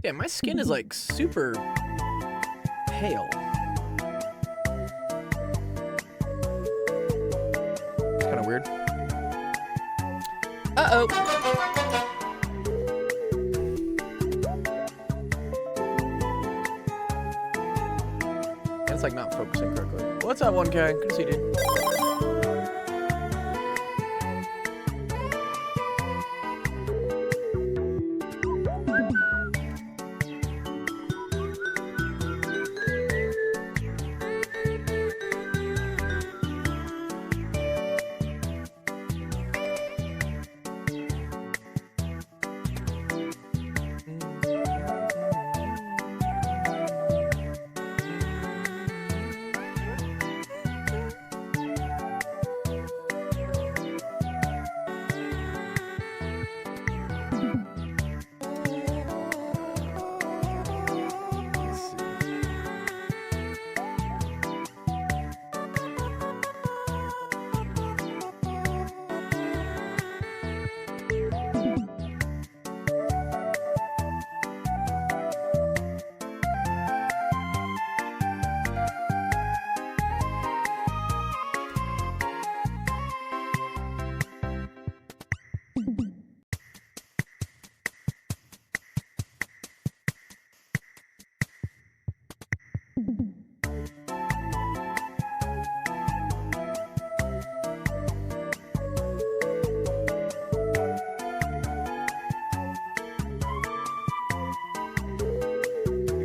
Damn, my skin is like super pale. It's kind of weird. Uh-oh. It's like not focusing correctly. What's up, 1K? Good to see you, dude.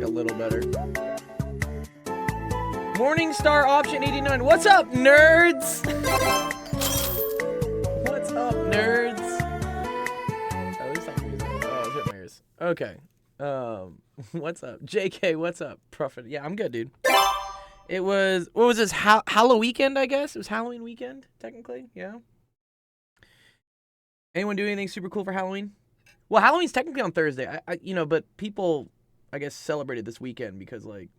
A little better. Morningstar option 89. What's up, nerds? What's up, nerds? At least I'm using it. Oh, it's hit my ears. Okay. What's up? JK, what's up? Prophet. Yeah, I'm good, dude. It was, what was this? Halloween weekend, I guess? It was Halloween weekend, technically. Yeah. Anyone do anything super cool for Halloween? Well, Halloween's technically on Thursday. But people, I guess, celebrated this weekend because, like,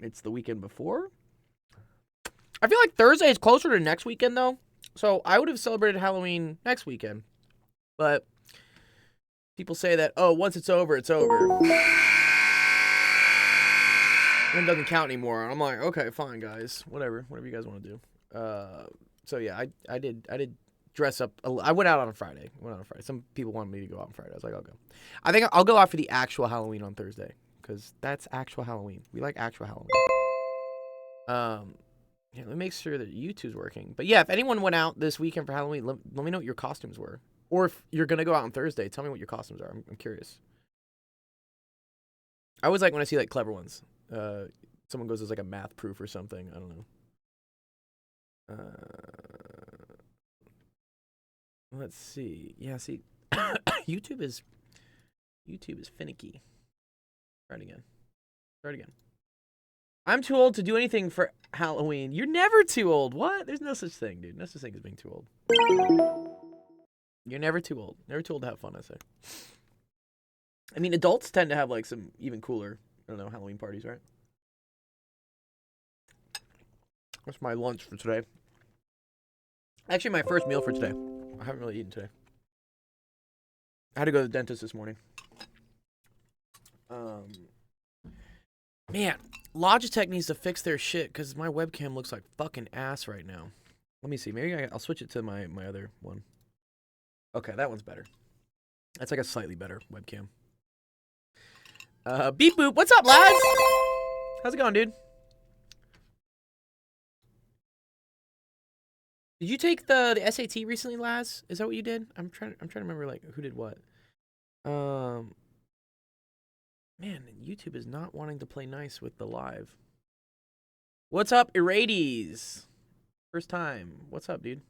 it's the weekend before. I feel like Thursday is closer to next weekend, though. So I would have celebrated Halloween next weekend. But people say that, oh, once it's over, it's over. It doesn't count anymore. And I'm like, okay, fine, guys. Whatever you guys want to do. So, yeah, I did dress up. I went out on a Friday. Some people wanted me to go out on Friday. I was like, I'll go. I think I'll go out for the actual Halloween on Thursday. Because that's actual Halloween. We like actual Halloween. Yeah, let me make sure that YouTube's working. But yeah, if anyone went out this weekend for Halloween, let me know what your costumes were. Or if you're going to go out on Thursday, tell me what your costumes are. I'm curious. I always like when I see like clever ones. Someone goes as like a math proof or something. I don't know. Let's see. Yeah, see. YouTube is finicky. Try it again. I'm too old to do anything for Halloween. You're never too old. What? There's no such thing, dude. No such thing as being too old. You're never too old. Never too old to have fun, I say. I mean, adults tend to have, like, some even cooler, I don't know, Halloween parties, right? That's my lunch for today. Actually, my first meal for today. I haven't really eaten today. I had to go to the dentist this morning. Man, Logitech needs to fix their shit because my webcam looks like fucking ass right now. Let me see. Maybe I'll switch it to my other one. Okay, that one's better. That's like a slightly better webcam. Beep boop. What's up, lads? How's it going, dude? Did you take the SAT recently, Laz? Is that what you did? I'm trying to remember like who did what. Man, YouTube is not wanting to play nice with the live. What's up, Irades? First time. What's up, dude?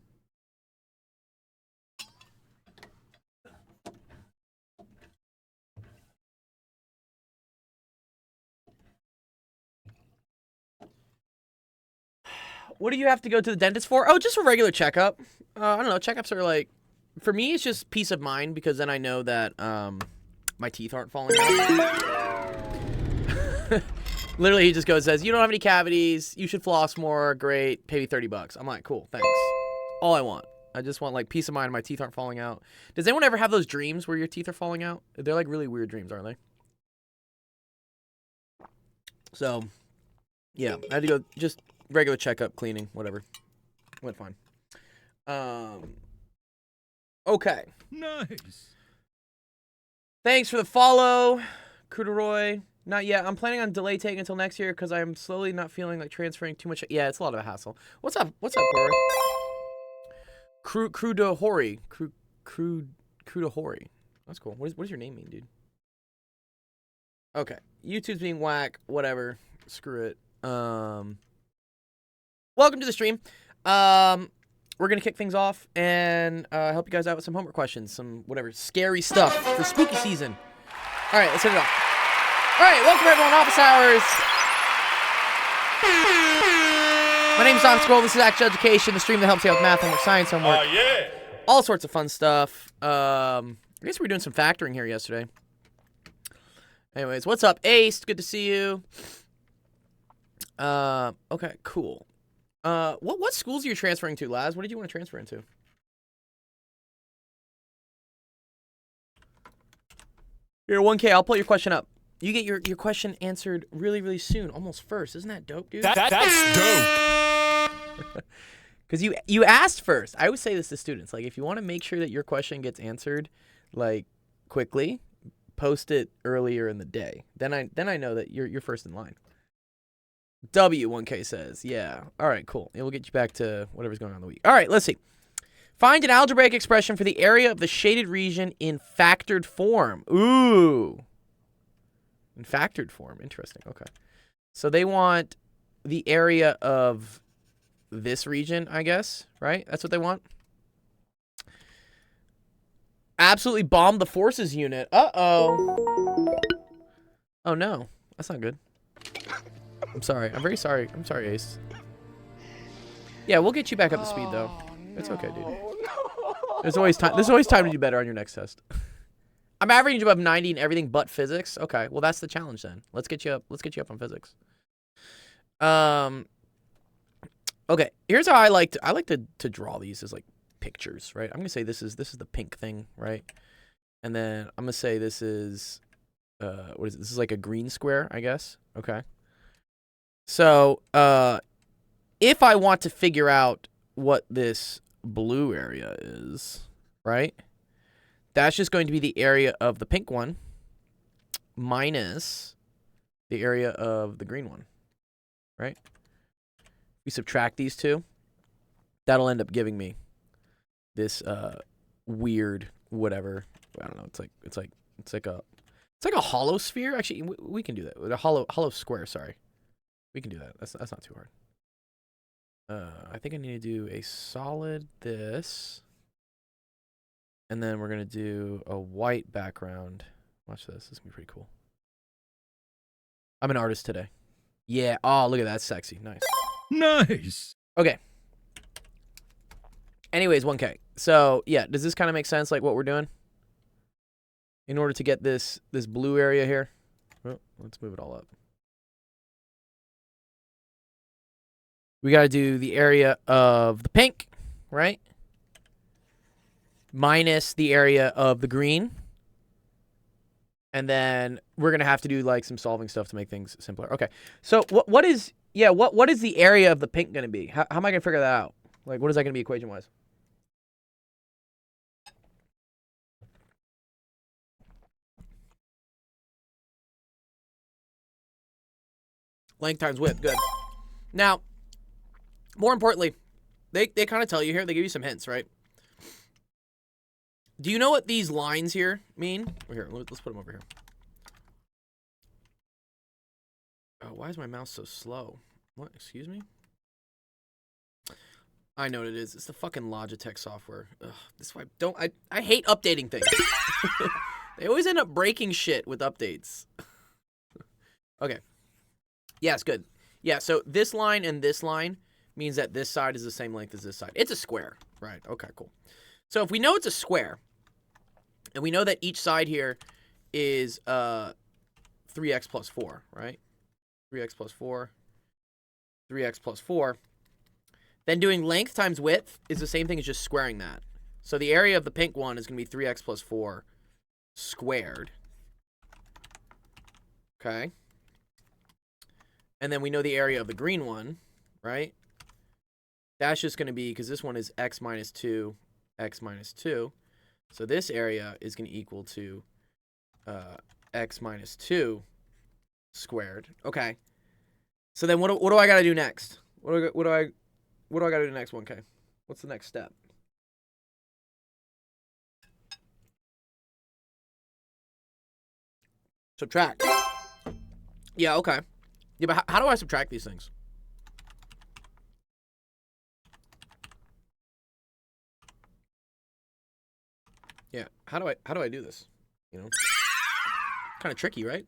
What do you have to go to the dentist for? Oh, just a regular checkup. I don't know. Checkups are like, for me, it's just peace of mind because then I know that my teeth aren't falling out. Literally, he just goes, says, you don't have any cavities. You should floss more. Great. Pay me $30. I'm like, cool. Thanks. All I want. I just want like peace of mind. My teeth aren't falling out. Does anyone ever have those dreams where your teeth are falling out? They're like really weird dreams, aren't they? So, yeah, I had to go just regular checkup, cleaning, whatever. Went fine. Okay. Nice. Thanks for the follow, Cruderoy. Not yet. I'm planning on delay taking until next year because I'm slowly not feeling like transferring too much. Yeah, it's a lot of a hassle. What's up? What's up, Corey? Crudahori. Crudahori. That's cool. What does your name mean, dude? Okay. YouTube's being whack. Whatever. Screw it. Welcome to the stream. We're going to kick things off and help you guys out with some homework questions. Some, whatever, scary stuff for spooky season. All right, let's hit it off. All right, welcome everyone to Office Hours. My name is Dr. Scroll. This is Actual Education, the stream that helps you out with math, homework, science, homework. Oh, yeah. All sorts of fun stuff. I guess we were doing some factoring here yesterday. Anyways, what's up, Ace? Good to see you. Okay, cool. What schools are you transferring to, Laz? What did you want to transfer into? Here, 1K, I'll pull your question up. You get your question answered really, really soon, almost first. Isn't that dope, dude? That's dope. Because you asked first. I always say this to students. Like, if you want to make sure that your question gets answered, like, quickly, post it earlier in the day. Then I know that you're first in line. W1K says, yeah. All right, cool. It will get you back to whatever's going on in the week. All right, let's see. Find an algebraic expression for the area of the shaded region in factored form. Ooh. In factored form. Interesting. Okay. So they want the area of this region, I guess, right? That's what they want. Absolutely bombed the forces unit. Uh-oh. Oh, no. That's not good. I'm sorry. I'm very sorry. I'm sorry, Ace. Yeah, we'll get you back up to speed, though. It's okay, dude. There's always time. There's always time to do better on your next test. I'm averaging above 90 in everything but physics. Okay, well that's the challenge then. Let's get you up. Let's get you up on physics. Okay. Here's how I like to draw these as like pictures, right? I'm gonna say this is the pink thing, right? And then I'm gonna say this is what is it? This is like a green square, I guess. Okay. So if I want to figure out what this blue area is, right? That's just going to be the area of the pink one minus the area of the green one, right? We subtract these two. That'll end up giving me this weird whatever. I don't know. It's like a hollow sphere. Actually, we can do that with a hollow square. Sorry, we can do that. That's not too hard. I think I need to do a solid this. And then we're going to do a white background. Watch this. This is going to be pretty cool. I'm an artist today. Yeah. Oh, look at that. That's sexy. Nice. Nice. Okay. Anyways, 1K. So, yeah. Does this kind of make sense, like what we're doing? In order to get this blue area here. Well, let's move it all up. We got to do the area of the pink, right? Minus the area of the green. And then we're going to have to do like some solving stuff to make things simpler. Okay. So what is the area of the pink going to be? How am I going to figure that out? Like, what is that going to be equation-wise? Length times width. Good. Now, more importantly, they kind of tell you here. They give you some hints, right? Do you know what these lines here mean? Here, let's put them over here. Oh, why is my mouse so slow? What? Excuse me? I know what it is. It's the fucking Logitech software. Ugh, this is why I hate updating things. They always end up breaking shit with updates. Okay. Yes, good. Yeah, so this line and this line means that this side is the same length as this side. It's a square. Right. Okay, cool. So if we know it's a square, and we know that each side here is 3x plus 4, right? 3x plus 4, 3x plus 4. Then doing length times width is the same thing as just squaring that. So the area of the pink one is going to be 3x plus 4 squared. Okay. And then we know the area of the green one, right? That's just going to be, because this one is x minus 2, x minus 2. So this area is going to equal to x minus 2 squared. Okay. So then what do I got to do next? What do I got to do next, 1K? What's the next step? Subtract. Yeah, okay. Yeah, but how do I subtract these things? Yeah, how do I do this? You know, kind of tricky, right?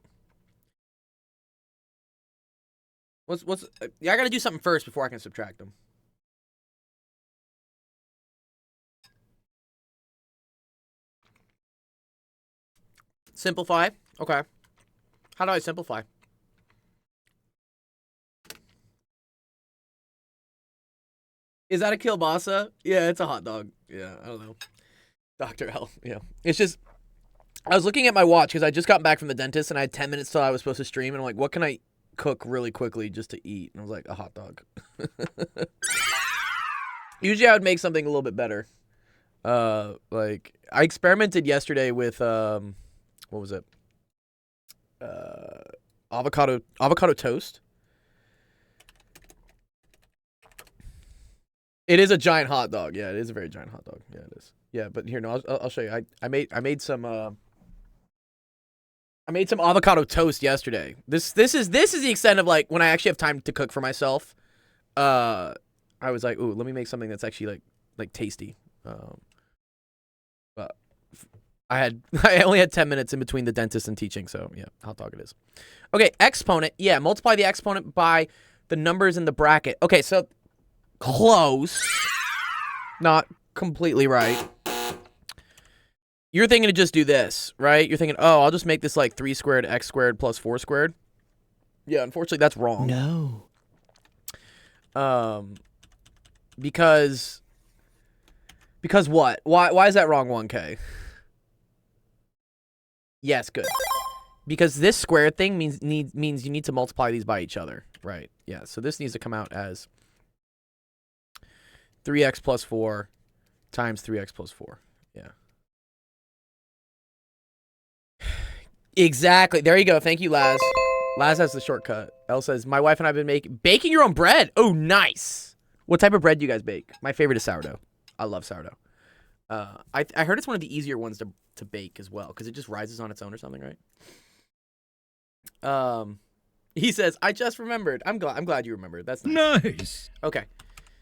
Yeah, I gotta do something first before I can subtract them. Simplify. Okay. How do I simplify? Is that a kielbasa? Yeah, it's a hot dog. Yeah, I don't know. Dr. L. Yeah. It's just, I was looking at my watch because I just got back from the dentist and I had 10 minutes till I was supposed to stream. And I'm like, what can I cook really quickly just to eat? And I was like, a hot dog. Usually I would make something a little bit better. Like, I experimented yesterday with, what was it? Avocado toast. It is a giant hot dog. Yeah, it is a very giant hot dog. Yeah, it is. Yeah, but here, no, I'll show you. I made some avocado toast yesterday. This is the extent of like when I actually have time to cook for myself. I was like, ooh, let me make something that's actually like tasty. But I only had 10 minutes in between the dentist and teaching, so yeah, hot dog it is. Okay, exponent. Yeah, multiply the exponent by the numbers in the bracket. Okay, so close. Not completely right. You're thinking to just do this, right? You're thinking, oh, I'll just make this like 3 squared x squared plus 4 squared. Yeah, unfortunately, that's wrong. No. Because what? Why is that wrong, 1K? Yes, good. Because this squared thing means you need to multiply these by each other, right? Yeah, so this needs to come out as 3x plus 4 times 3x plus 4. Yeah. Exactly. There you go. Thank you, Laz. Laz has the shortcut. Elle says, my wife and I have been baking your own bread. Oh, nice. What type of bread do you guys bake? My favorite is sourdough. I love sourdough. I heard it's one of the easier ones to bake as well because it just rises on its own or something, right? He says, I just remembered. I'm glad you remembered. That's nice. Nice. Okay.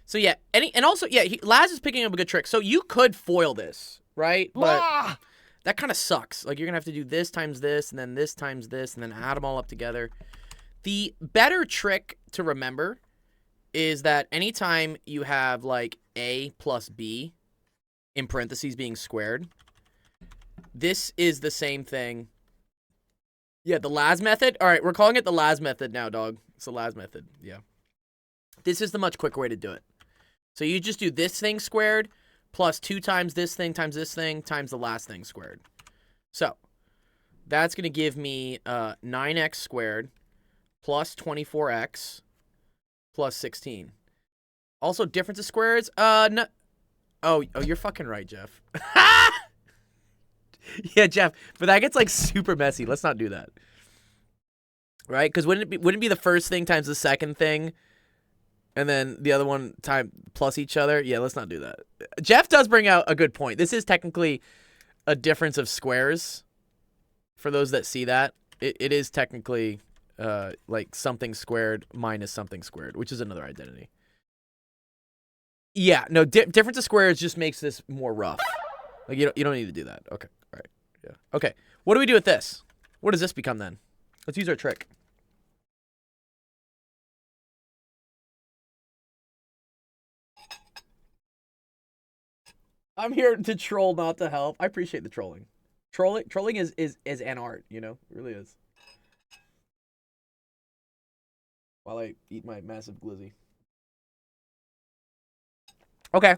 So yeah, and also yeah, Laz is picking up a good trick. So you could foil this, right? But that kind of sucks. Like you're gonna have to do this times this, and then this times this, and then add them all up together. The better trick to remember is that anytime you have like a plus b in parentheses being squared, this is the same thing. Yeah, the Laz method. All right, we're calling it the Laz method now, dog. It's the Laz method. Yeah. This is the much quicker way to do it. So you just do this thing squared plus 2 times this thing times the last thing squared. So that's going to give me 9x squared plus 24x plus 16. Also, difference of squares. No. Oh, you're fucking right, Jeff. Yeah, Jeff. But that gets like super messy. Let's not do that. Right? Because wouldn't it be the first thing times the second thing? And then the other one time plus each other? Yeah, let's not do that. Jeff does bring out a good point. This is technically a difference of squares. For those that see that, it is technically like something squared minus something squared, which is another identity. Yeah, no, difference of squares just makes this more rough. Like you don't need to do that. Okay, all right, yeah. Okay, what do we do with this? What does this become then? Let's use our trick. I'm here to troll, not to help. I appreciate the trolling. Trolling is an art, you know? It really is. While I eat my massive glizzy. Okay.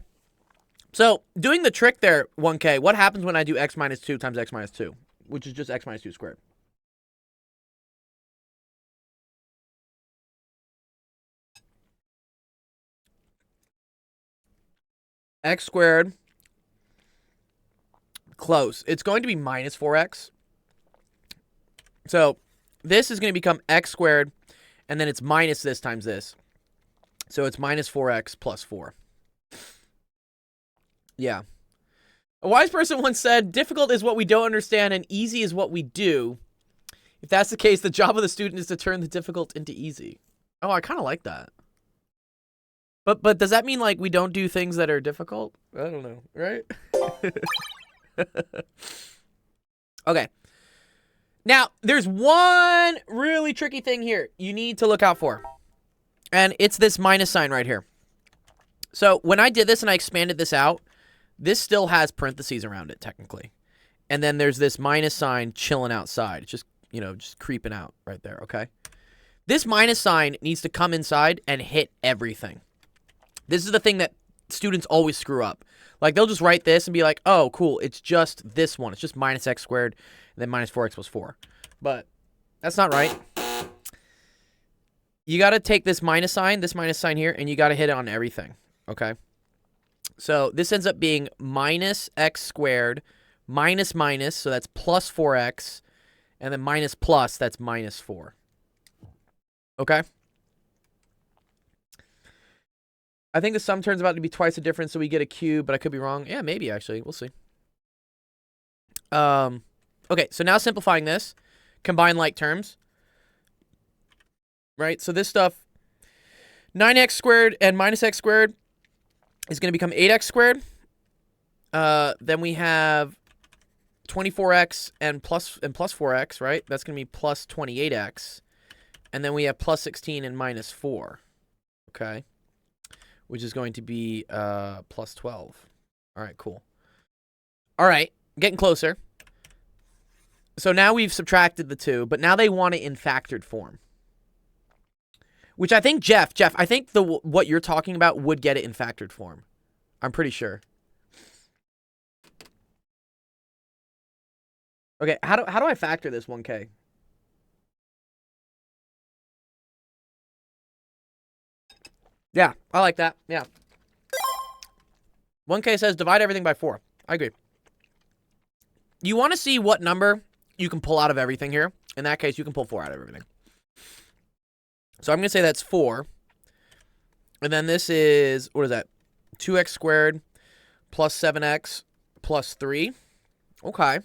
So, doing the trick there, 1K, what happens when I do x minus 2 times x minus 2? Which is just x minus 2 squared. X squared. Close. It's going to be minus 4x. So this is going to become x squared, and then it's minus this times this. So it's minus 4x plus 4. Yeah. A wise person once said, difficult is what we don't understand and easy is what we do. If that's the case, the job of the student is to turn the difficult into easy. Oh, I kind of like that. But does that mean like we don't do things that are difficult? I don't know, right? Okay. Now, there's one really tricky thing here you need to look out for. And it's this minus sign right here. So when I did this and I expanded this out, this still has parentheses around it, technically. And then there's this minus sign chilling outside. It's just, you know, just creeping out right there, okay? This minus sign needs to come inside and hit everything. This is the thing that students always screw up. Like, they'll just write this and be like, oh, cool, it's just this one. It's just minus x squared, and then minus 4x plus 4. But that's not right. You got to take this minus sign here, and you got to hit it on everything, okay? So this ends up being minus x squared minus minus, so that's plus 4x, and then minus plus, that's minus 4. Okay? I think the sum turns out to be twice the difference, so we get a cube, but I could be wrong. Yeah, maybe, actually. We'll see. Okay, so now simplifying this. Combine like terms. Right? So this stuff, 9x squared and minus x squared is going to become 8x squared. Then we have 24x and plus 4x, right? That's going to be plus 28x. And then we have plus 16 and minus 4. Okay? Which is going to be plus 12. All right, cool. All right, getting closer. So now we've subtracted the 2, but now they want it in factored form. Which I think, Jeff, I think what you're talking about would get it in factored form. I'm pretty sure. Okay, how do I factor this 1K? Yeah, I like that. Yeah. 1K says divide everything by 4. I agree. You want to see what number you can pull out of everything here. In that case, you can pull 4 out of everything. So I'm going to say that's 4. And then this is, what is that? 2x squared plus 7x plus 3. Okay.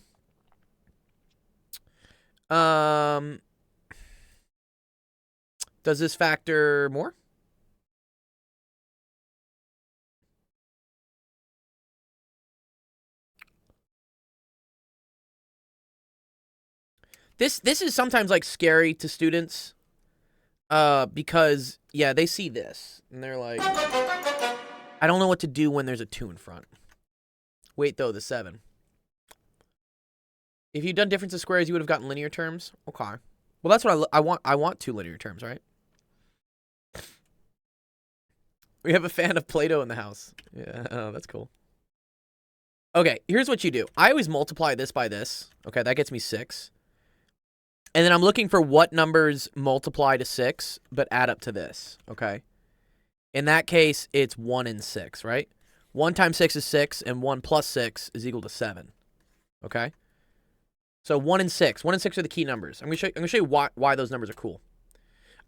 Does this factor more? This is sometimes like scary to students. Because yeah, they see this and they're like, I don't know what to do when there's a 2 in front. Wait though, the 7. If you'd done difference of squares, you would have gotten linear terms. Okay. Well, that's what I want. I want 2 linear terms, right? We have a fan of Play-Doh in the house. Yeah, oh, that's cool. Okay, here's what you do. I always multiply this by this. Okay, that gets me 6. And then I'm looking for what numbers multiply to 6, but add up to this, okay? In that case, it's 1 and 6, right? 1 times 6 is 6, and 1 plus 6 is equal to 7, okay? So 1 and 6. 1 and 6 are the key numbers. I'm gonna show you why those numbers are cool.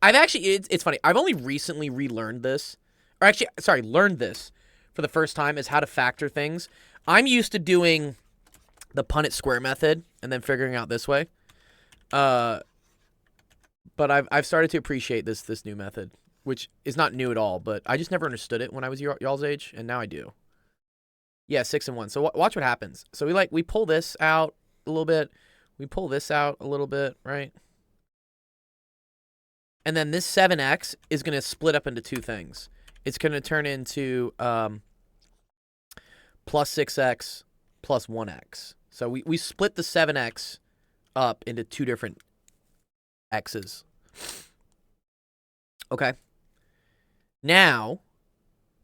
I've actually, it's funny. I've only recently relearned this. Or actually, sorry, learned this for the first time is how to factor things. I'm used to doing the Punnett square method and then figuring out this way. But I've started to appreciate this new method, which is not new at all, but I just never understood it when I was y'all's age, and now I do. Yeah, 6 and 1. So watch what happens. So we pull this out a little bit. We pull this out a little bit, right? And then this 7x is going to split up into 2 things. It's going to turn into plus 6x plus 1x. So we split the 7x up into 2 different x's. Okay. Now,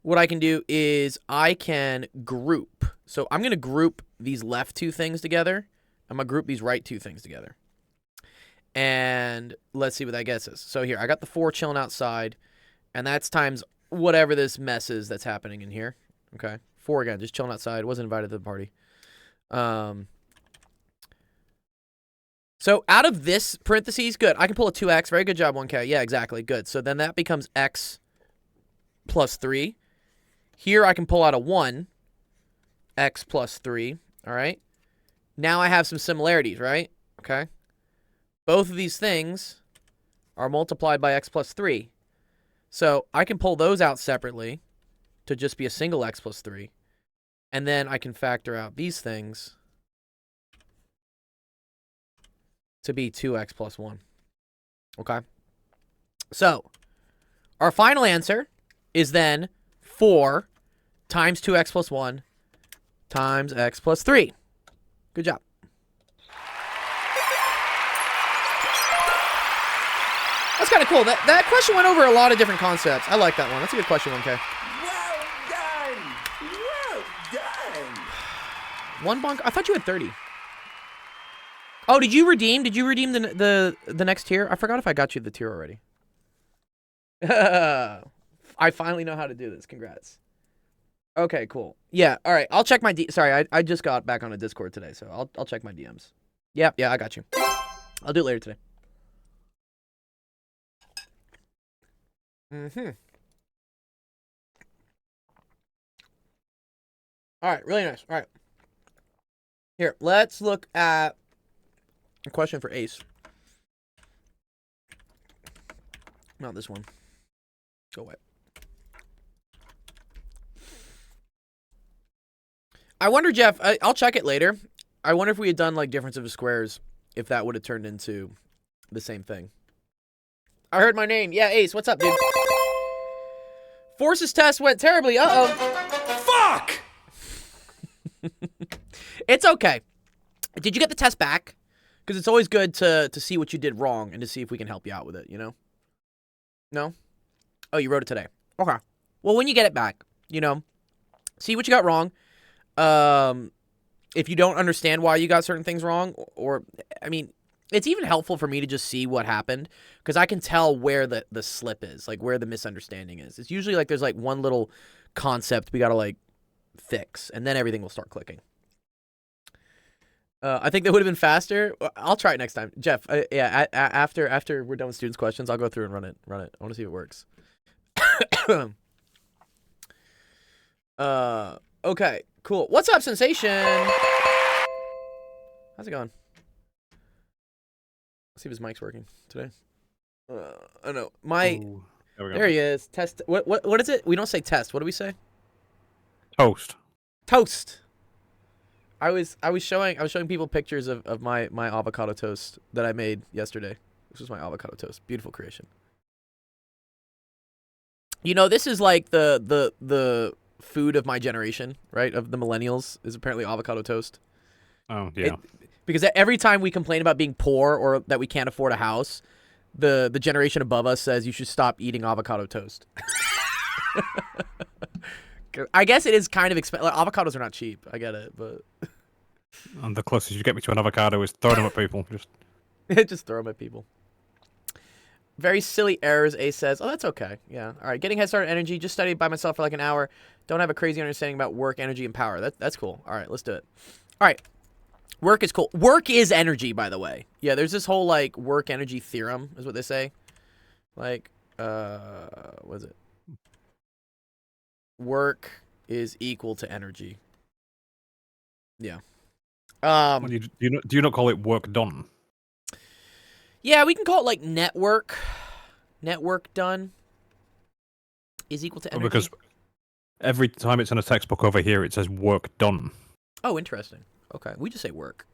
what I can do is I can group. So I'm going to group these left 2 things together. I'm going to group these right 2 things together. And let's see what that gets us. So here, I got the 4 chilling outside. And that's times whatever this mess is that's happening in here. Okay. 4 again, just chilling outside. Wasn't invited to the party. So out of this parentheses, good. I can pull a 2x. Very good job, 1K. Yeah, exactly. Good. So then that becomes x plus 3. Here I can pull out a 1, x plus 3. All right. Now I have some similarities, right? Okay. Both of these things are multiplied by x plus 3. So I can pull those out separately to just be a single x plus 3. And then I can factor out these things to be 2x plus 1. Okay? So, our final answer is then 4 times 2x plus 1 times x plus 3. Good job. That's kind of cool. That question went over a lot of different concepts. I like that one. That's a good question, 1K. Well done! Well done! 1 bonk. I thought you had 30. Oh, did you redeem? Did you redeem the next tier? I forgot if I got you the tier already. I finally know how to do this. Congrats. Okay, cool. Yeah, all right. I'll check my sorry, I just got back on a Discord today, so I'll check my DMs. Yeah, I got you. I'll do it later today. All right, really nice. All right. Here, let's look at a question for Ace. Not this one. Go away. I wonder, Jeff, I'll check it later. I wonder if we had done like difference of squares, if that would have turned into the same thing. I heard my name. Yeah, Ace, what's up, dude? Forces test went terribly. Fuck! It's okay. Did you get the test back? Because it's always good to see what you did wrong and to see if we can help you out with it, you know? No? Oh, you wrote it today. Okay. Well, when you get it back, you know, see what you got wrong. If you don't understand why you got certain things wrong, or I mean, it's even helpful for me to just see what happened, because I can tell where the slip is, like where the misunderstanding is. It's usually like there's like one little concept we gotta like fix, and then everything will start clicking. I think that would have been faster. I'll try it next time, Jeff. Yeah, after we're done with students' questions, I'll go through and run it. I want to see if it works. Okay, cool. What's up, Sensation? How's it going? Let's see if his mic's working today. I know there he is. Test. What is it? We don't say test. What do we say? Toast. Toast. I was showing people pictures of my avocado toast that I made yesterday. This was my avocado toast. Beautiful creation. You know, this is like the food of my generation, right? Of the millennials, is apparently avocado toast. Oh, yeah. Because every time we complain about being poor or that we can't afford a house, the generation above us says you should stop eating avocado toast. I guess it is kind of expensive. Like, avocados are not cheap. I get it, but And the closest you get me to an avocado is throwing them at people. just throw them at people. Very silly errors, Ace says. Oh, that's okay. Yeah. All right. Getting head start on energy. Just studied by myself for like an hour. Don't have a crazy understanding about work, energy, and power. That's cool. All right. Let's do it. All right. Work is cool. Work is energy, by the way. Yeah, there's this whole, like, work energy theorem, is what they say. Like, what is it? Work is equal to energy. Yeah. Do you not call it work done? Yeah, we can call it, like, network. Network done is equal to energy. Because every time it's in a textbook over here, it says work done. Oh, interesting. Okay, we just say work.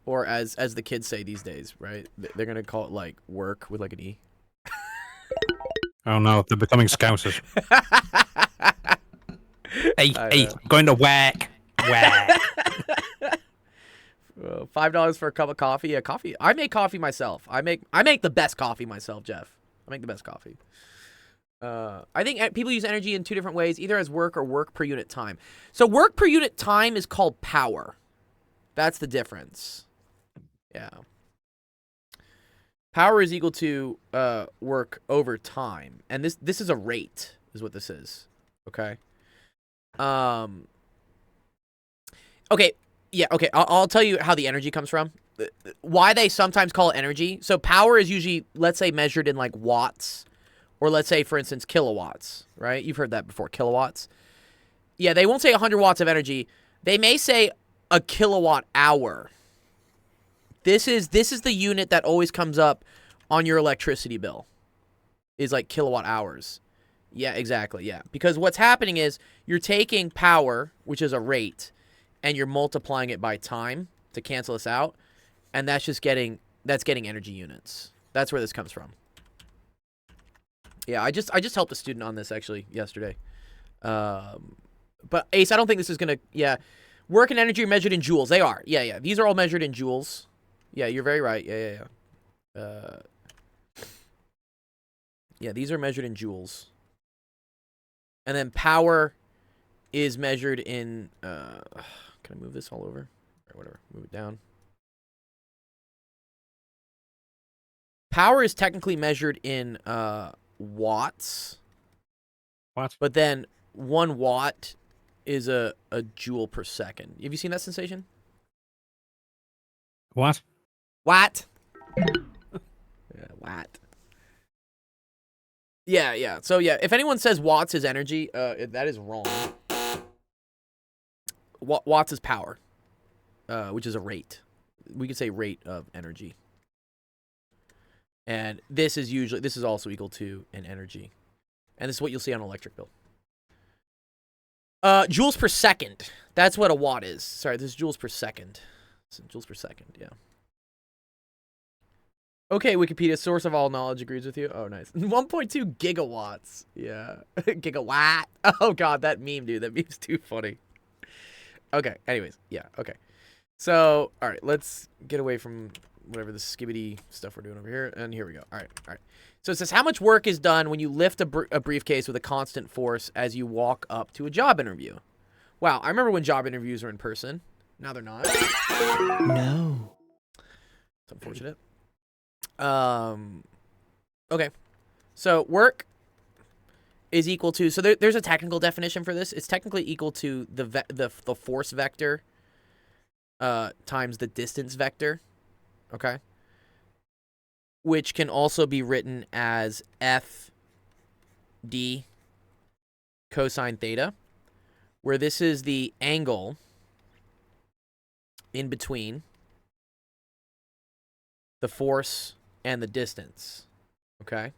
Or as the kids say these days, right? They're going to call it, like, work with, like, an E. Oh, no, they're becoming scousers. hey, going to whack. $5 for a cup of coffee. Yeah, coffee. I make coffee myself. I make the best coffee myself, Jeff. I make the best coffee. I think people use energy in two different ways, either as work or work per unit time. So work per unit time is called power. That's the difference. Yeah. Power is equal to work over time. And this is a rate, is what this is. Okay? Okay, yeah, okay. I'll tell you how the energy comes from. Why they sometimes call it energy. So power is usually, let's say, measured in like watts, or let's say, for instance, kilowatts. Right? You've heard that before, kilowatts. Yeah, they won't say 100 watts of energy. They may say a kilowatt hour. This is the unit that always comes up on your electricity bill. Is like kilowatt hours. Yeah, exactly. Yeah, because what's happening is you're taking power, which is a rate, and you're multiplying it by time to cancel this out, and that's getting energy units. That's where this comes from. Yeah, I just helped a student on this actually yesterday. But Ace, I don't think this is gonna. Yeah, work and energy are measured in joules. They are. Yeah. These are all measured in joules. Yeah, you're very right. Yeah. Yeah, these are measured in joules. And then power is measured in, can I move this all over? Or whatever, move it down. Power is technically measured in watts. What? But then 1 watt is a joule per second. Have you seen that sensation? What? Watt. Yeah, watt. Yeah. So yeah, if anyone says watts is energy, that is wrong. Watts is power, which is a rate. We could say rate of energy. And this is also equal to an energy. And this is what you'll see on an electric bill. Joules per second. That's what a watt is. Sorry, this is joules per second. So joules per second, yeah. Okay, Wikipedia, source of all knowledge, agrees with you. Oh, nice. 1.2 gigawatts. Yeah. Gigawatt. Oh, God, that meme, dude. That meme's too funny. Okay, anyways. Yeah, okay. So, all right, let's get away from whatever the skibbity stuff we're doing over here. And here we go. All right. So it says, how much work is done when you lift a briefcase with a constant force as you walk up to a job interview? Wow, I remember when job interviews were in person. Now they're not. No. It's unfortunate. Okay. So work is equal to, so there's a technical definition for this. It's technically equal to the force vector times the distance vector. Okay. Which can also be written as FD cosine theta, where this is the angle in between the force and the distance. Okay.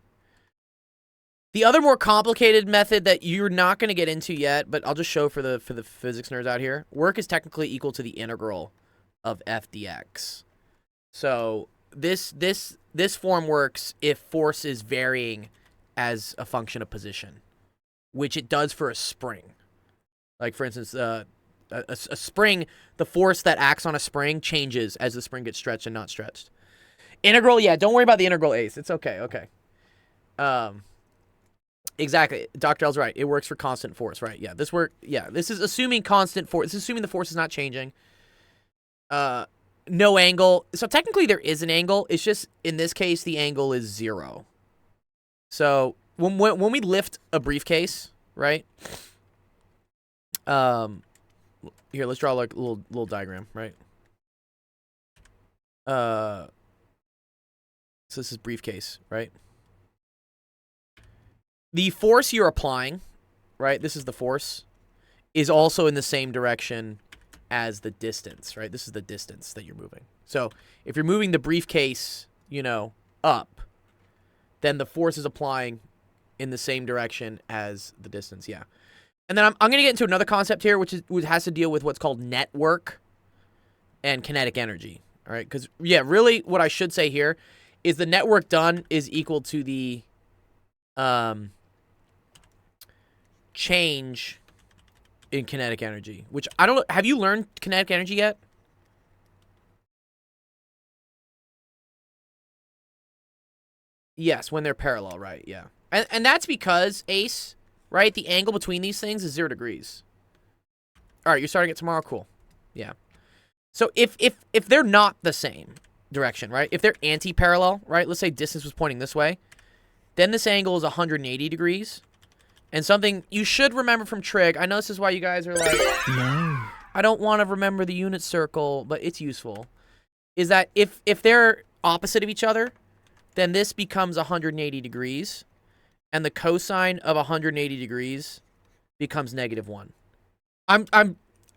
The other more complicated method that you're not going to get into yet, but I'll just show for the physics nerds out here. Work is technically equal to the integral of f dx. So this form works if force is varying as a function of position, which it does for a spring. Like for instance, a spring, the force that acts on a spring changes as the spring gets stretched and not stretched. Integral, yeah, don't worry about the integral, Ace. It's okay. Exactly. Dr. L's right. It works for constant force, right? Yeah, this is assuming constant force. This is assuming the force is not changing. No angle. So technically there is an angle. It's just, in this case, the angle is 0. So when we lift a briefcase, right? Here, let's draw like a little diagram, right? So this is briefcase, right? The force you're applying, right? This is the force, is also in the same direction as the distance, right? This is the distance that you're moving. So if you're moving the briefcase, up, then the force is applying in the same direction as the distance, yeah. And then I'm going to get into another concept here, which has to deal with what's called network and kinetic energy, all right? Because, yeah, really what I should say here is the network done is equal to the change in kinetic energy, which I don't know. Have you learned kinetic energy yet? Yes, when they're parallel, right? Yeah. And that's because, Ace, right? The angle between these things is 0 degrees. All right, you're starting it tomorrow? Cool. Yeah. So if they're not the same direction, right? If they're anti-parallel, right? Let's say distance was pointing this way. Then this angle is 180 degrees. And something you should remember from trig, I know this is why you guys are like, No. I don't want to remember the unit circle, but it's useful, is that if they're opposite of each other, then this becomes 180 degrees, and the cosine of 180 degrees becomes -1.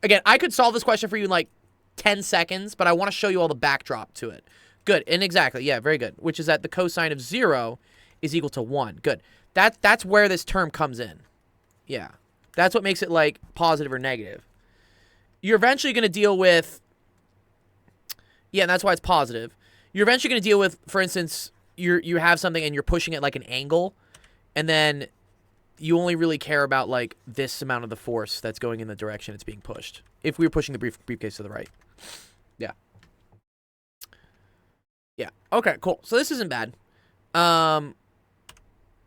Again, I could solve this question for you in like 10 seconds, but I want to show you all the backdrop to it. Good, and exactly, yeah, very good. Which is that the cosine of 0 is equal to 1. Good. That's where this term comes in. Yeah. That's what makes it like positive or negative. You're eventually going to deal with... Yeah, and that's why it's positive. You're eventually going to deal with, for instance, you have something and you're pushing it like an angle, and then you only really care about like this amount of the force that's going in the direction it's being pushed. If we were pushing the briefcase to the right. Yeah. Yeah. Okay, cool. So this isn't bad.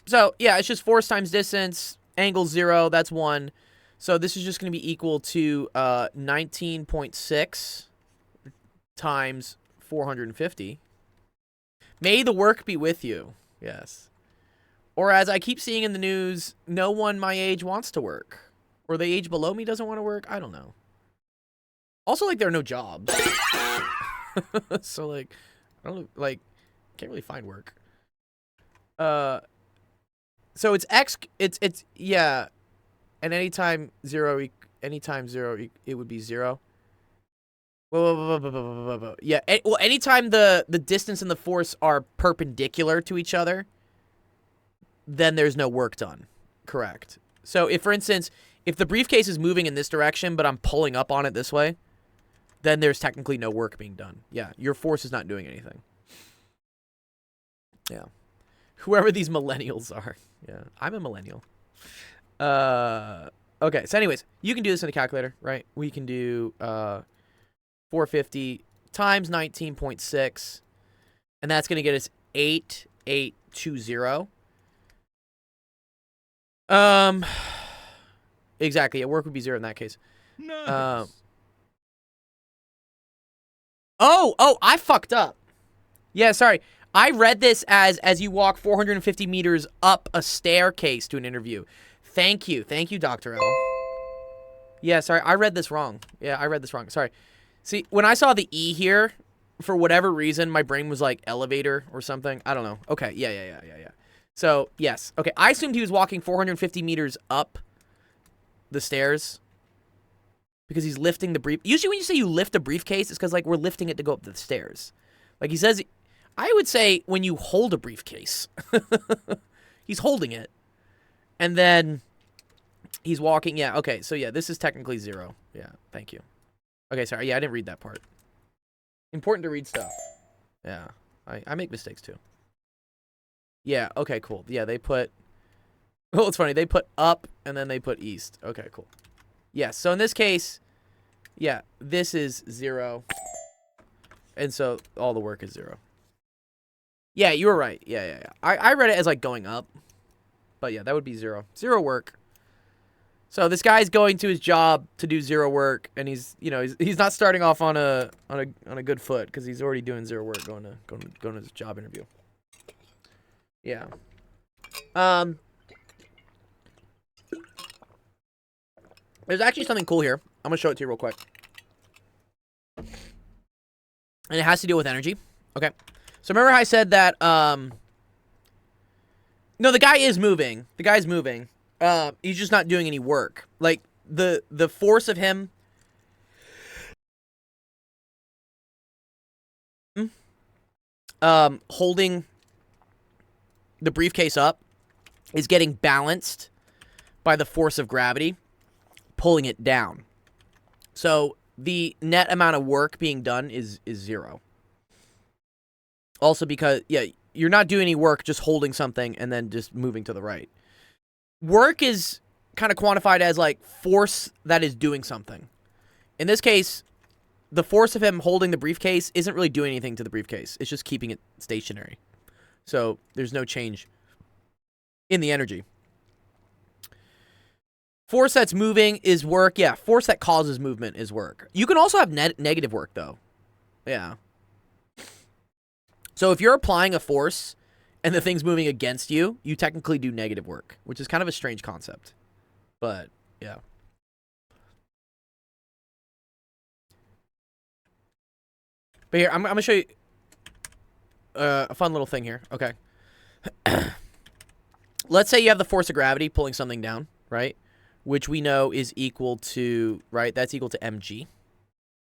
So, yeah, it's just force times distance, angle 0, that's 1. So this is just going to be equal to 19.6 times 450. May the work be with you. Yes. Or as I keep seeing in the news, no one my age wants to work. Or the age below me doesn't want to work. I don't know. Also, like, there are no jobs. So, like, I don't, like, can't really find work. So it's x, it's yeah, and anytime 0, it would be 0. Yeah, well, anytime the distance and the force are perpendicular to each other, then there's no work done. Correct. So if, for instance, if the briefcase is moving in this direction, but I'm pulling up on it this way, then there's technically no work being done. Yeah, your force is not doing anything. Yeah. Whoever these millennials are. Yeah, I'm a millennial. Okay, so anyways, you can do this in a calculator, right? We can do 450 times 19.6, and that's going to get us 8820. Exactly, yeah, work would be 0 in that case. Nice. Oh, I fucked up. Yeah, sorry. I read this as you walk 450 meters up a staircase to an interview. Thank you, Dr. L. Yeah, sorry, I read this wrong. Yeah, I read this wrong. Sorry. See, when I saw the E here, for whatever reason, my brain was like elevator or something. I don't know. Okay, yeah. So, yes. Okay, I assumed he was walking 450 meters up the stairs because he's lifting the brief. Usually when you say you lift a briefcase, it's because, like, we're lifting it to go up the stairs. Like, he says... I would say when you hold a briefcase, he's holding it, and then he's walking. Yeah, okay, so yeah, this is technically 0. Yeah, thank you. Okay, sorry, yeah, I didn't read that part. Important to read stuff. Yeah, I make mistakes too. Yeah, okay, cool. Yeah, they put, well, it's funny, they put up, and then they put east. Okay, cool. Yeah, so in this case, yeah, this is 0, and so all the work is 0. Yeah, you were right. Yeah. I read it as, like, going up. But, yeah, that would be 0. 0 work. So, this guy's going to his job to do 0 work. And he's, you know, he's not starting off on a good foot. Because he's already doing 0 work going to his job interview. Yeah. There's actually something cool here. I'm going to show it to you real quick. And it has to deal with energy. Okay. So remember how I said that, no, the guy is moving. The guy's moving. He's just not doing any work. Like, the force of him... holding the briefcase up is getting balanced by the force of gravity, pulling it down. So the net amount of work being done is 0. Also because, yeah, you're not doing any work just holding something and then just moving to the right. Work is kind of quantified as, like, force that is doing something. In this case, the force of him holding the briefcase isn't really doing anything to the briefcase. It's just keeping it stationary. So there's no change in the energy. Force that's moving is work. Yeah, force that causes movement is work. You can also have negative work, though. Yeah. So if you're applying a force and the thing's moving against you, you technically do negative work, which is kind of a strange concept. But, yeah. But here, I'm going to show you a fun little thing here. Okay. Let's say you have the force of gravity pulling something down, right? Which we know is equal to, right? That's equal to mg.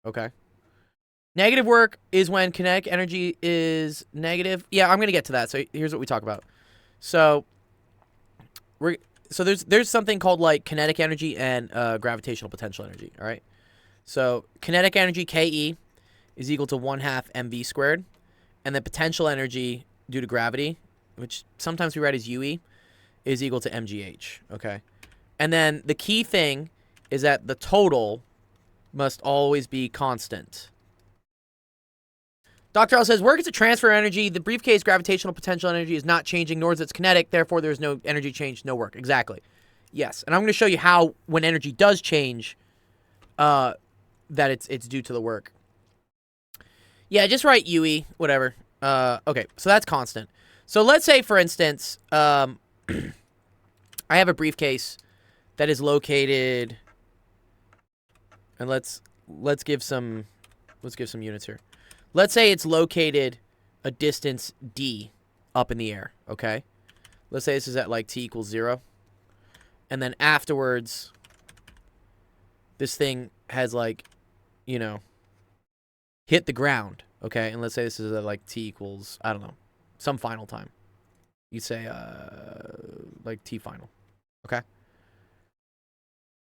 Okay. Negative work is when kinetic energy is negative. Yeah, I'm going to get to that. So here's what we talk about. So there's something called like kinetic energy and gravitational potential energy, all right? So kinetic energy, Ke, is equal to 1/2 mv squared. And the potential energy due to gravity, which sometimes we write as UE, is equal to mgh, okay? And then the key thing is that the total must always be constant. Dr. L says, work is a transfer energy. The briefcase gravitational potential energy is not changing, nor is its kinetic. Therefore, there's no energy change, no work. Exactly. Yes. And I'm going to show you how, when energy does change, that it's due to the work. Yeah, just write UE, whatever. Okay, so that's constant. So let's say, for instance, I have a briefcase that is located, and let's give some units here. Let's say it's located a distance d up in the air, okay? Let's say this is at like t equals 0. And then afterwards, this thing has like, you know, hit the ground, okay? And let's say this is at like t equals, I don't know, some final time. You say like t final, okay?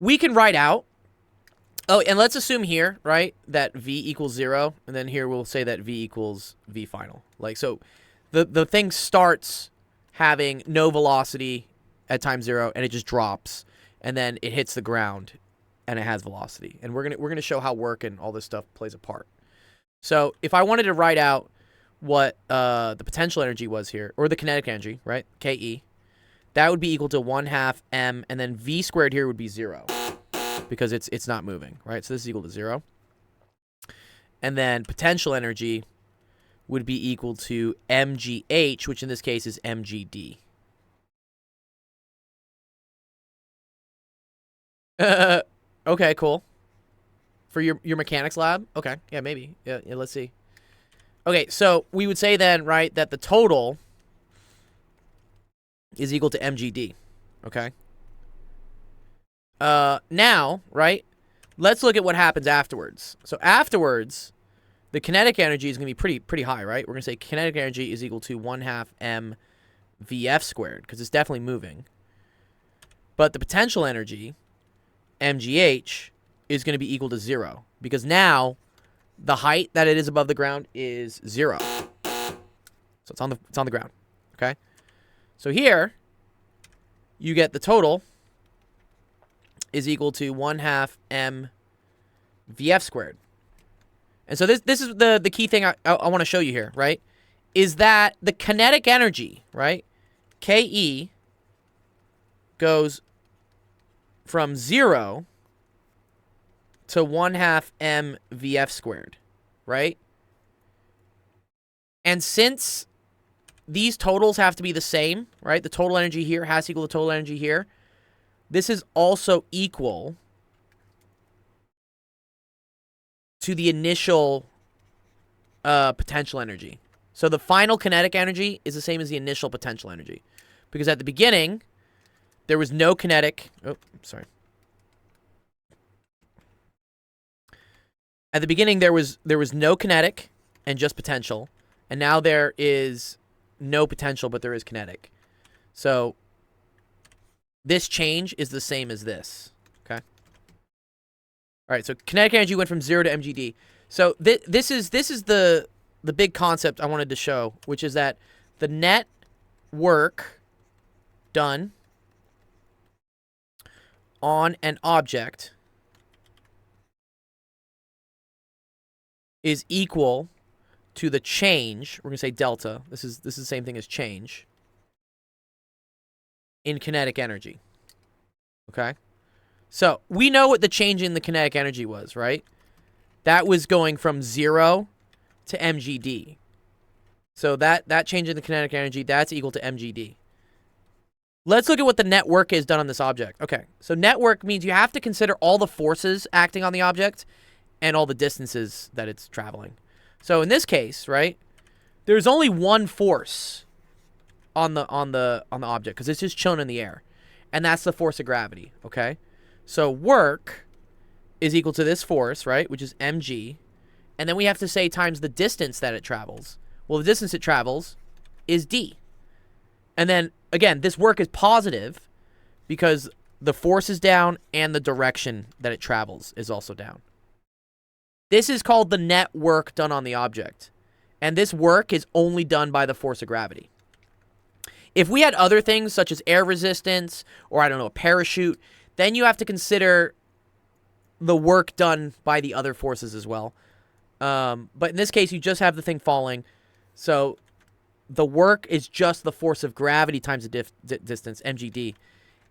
We can write out, oh, and let's assume here, right, that v equals 0, and then here we'll say that v equals v final. Like, so the thing starts having no velocity at time 0, and it just drops, and then it hits the ground, and it has velocity. And we're gonna show how work and all this stuff plays a part. So if I wanted to write out what the potential energy was here, or the kinetic energy, right, Ke, that would be equal to 1/2 m, and then v squared here would be 0. Because it's not moving, right? So this is equal to 0. And then potential energy would be equal to mgh, which in this case is mgd. Okay, cool. For your mechanics lab? Okay, yeah, maybe. Yeah, let's see. Okay, so we would say then, right, that the total is equal to mgd. Okay? Now, right, let's look at what happens afterwards. So afterwards, the kinetic energy is going to be pretty high, right? We're going to say kinetic energy is equal to 1/2 m vf squared, because it's definitely moving. But the potential energy, mgh, is going to be equal to 0, because now the height that it is above the ground is 0. So it's on the ground, okay? So here, you get the total is equal to 1/2 m vf squared. And so this is the key thing I want to show you here, right? Is that the kinetic energy, right? Ke goes from 0 to 1/2 m vf squared, right? And since these totals have to be the same, right? The total energy here has to equal the total energy here. This is also equal to the initial potential energy. So the final kinetic energy is the same as the initial potential energy. Because at the beginning, there was no kinetic... Oh, sorry. At the beginning, there was no kinetic and just potential. And now there is no potential, but there is kinetic. So this change is the same as this, okay? All right, so kinetic energy went from 0 to mgd. So this is the big concept I wanted to show, which is that the net work done on an object is equal to the change. We're going to say delta. This is the same thing as change in kinetic energy. Okay? So, we know what the change in the kinetic energy was, right? That was going from 0 to mgd. So that change in the kinetic energy, that's equal to mgd. Let's look at what the net work is done on this object. Okay, so net work means you have to consider all the forces acting on the object and all the distances that it's traveling. So in this case, right, there's only one force on the object because it's just chilling in the air, and that's the force of gravity. Okay, so work is equal to this force, right, which is mg, and then we have to say times the distance that it travels. Well, the distance it travels is d. And then, again, this work is positive because the force is down and the direction that it travels is also down. This is called the net work done on the object. And this work is only done by the force of gravity. If we had other things such as air resistance or, I don't know, a parachute, then you have to consider the work done by the other forces as well. But in this case, you just have the thing falling. So the work is just the force of gravity times the distance, mgd.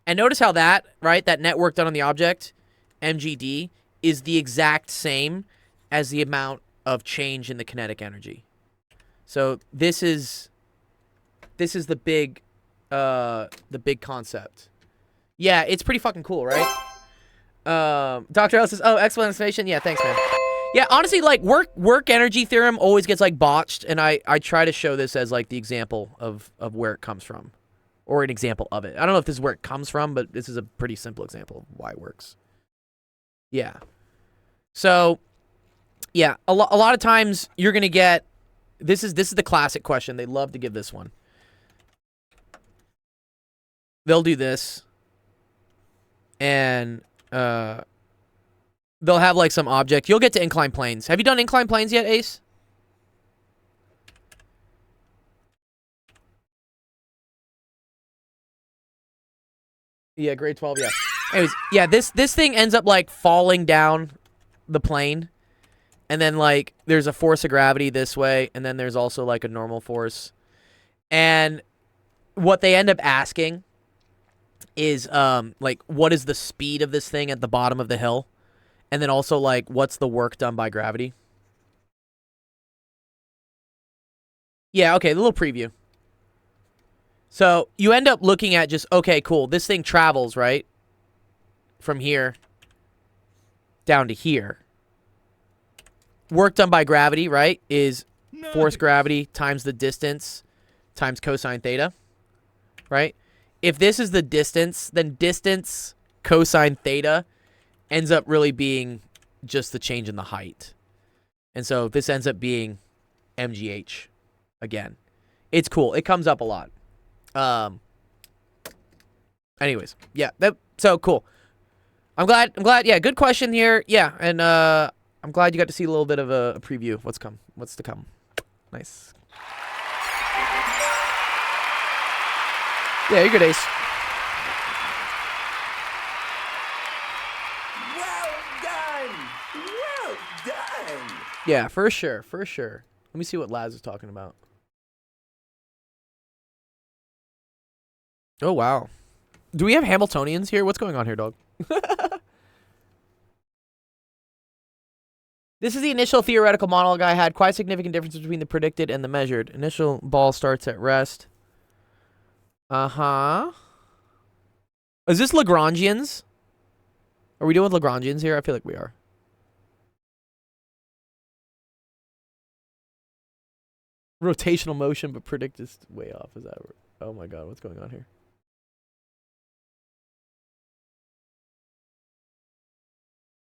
And notice how that, right, that net work done on the object, mgd, is the exact same as the amount of change in the kinetic energy. So this is the big concept. Yeah, it's pretty fucking cool, right? Dr. L says, oh, excellent explanation. Yeah, thanks, man. Yeah, honestly, like, work energy theorem always gets, like, botched, and I try to show this as, like, the example of where it comes from. Or an example of it. I don't know if this is where it comes from, but this is a pretty simple example of why it works. Yeah. So, yeah, a lot of times you're going to get... This is the classic question. They love to give this one. They'll do this. And, they'll have, like, some object. You'll get to inclined planes. Have you done inclined planes yet, Ace? Yeah, grade 12, yeah. Anyways, yeah, this thing ends up, like, falling down the plane. And then, like, there's a force of gravity this way. And then there's also, like, a normal force. And what they end up asking is, like, what is the speed of this thing at the bottom of the hill? And then also, like, what's the work done by gravity? Yeah, okay, a little preview. So, you end up looking at just, okay, cool, this thing travels, right? From here down to here. Work done by gravity, right, is force gravity times the distance times cosine theta, right? If this is the distance, then distance cosine theta ends up really being just the change in the height. And so this ends up being MGH again. It's cool. It comes up a lot. Anyways, yeah, so cool. I'm glad, yeah, good question here. Yeah, and I'm glad you got to see a little bit of a preview of what's to come. Nice. Yeah, you're good, Ace. Yeah, for sure, for sure. Let me see what Laz is talking about. Oh, wow. Do we have Hamiltonians here? What's going on here, dog? This is the initial theoretical model guy had. Quite significant difference between the predicted and the measured. Initial ball starts at rest. Uh-huh. Is this Lagrangians? Are we doing Lagrangians here? I feel like we are. Rotational motion, but predict is way off. Is that... Oh my god, what's going on here?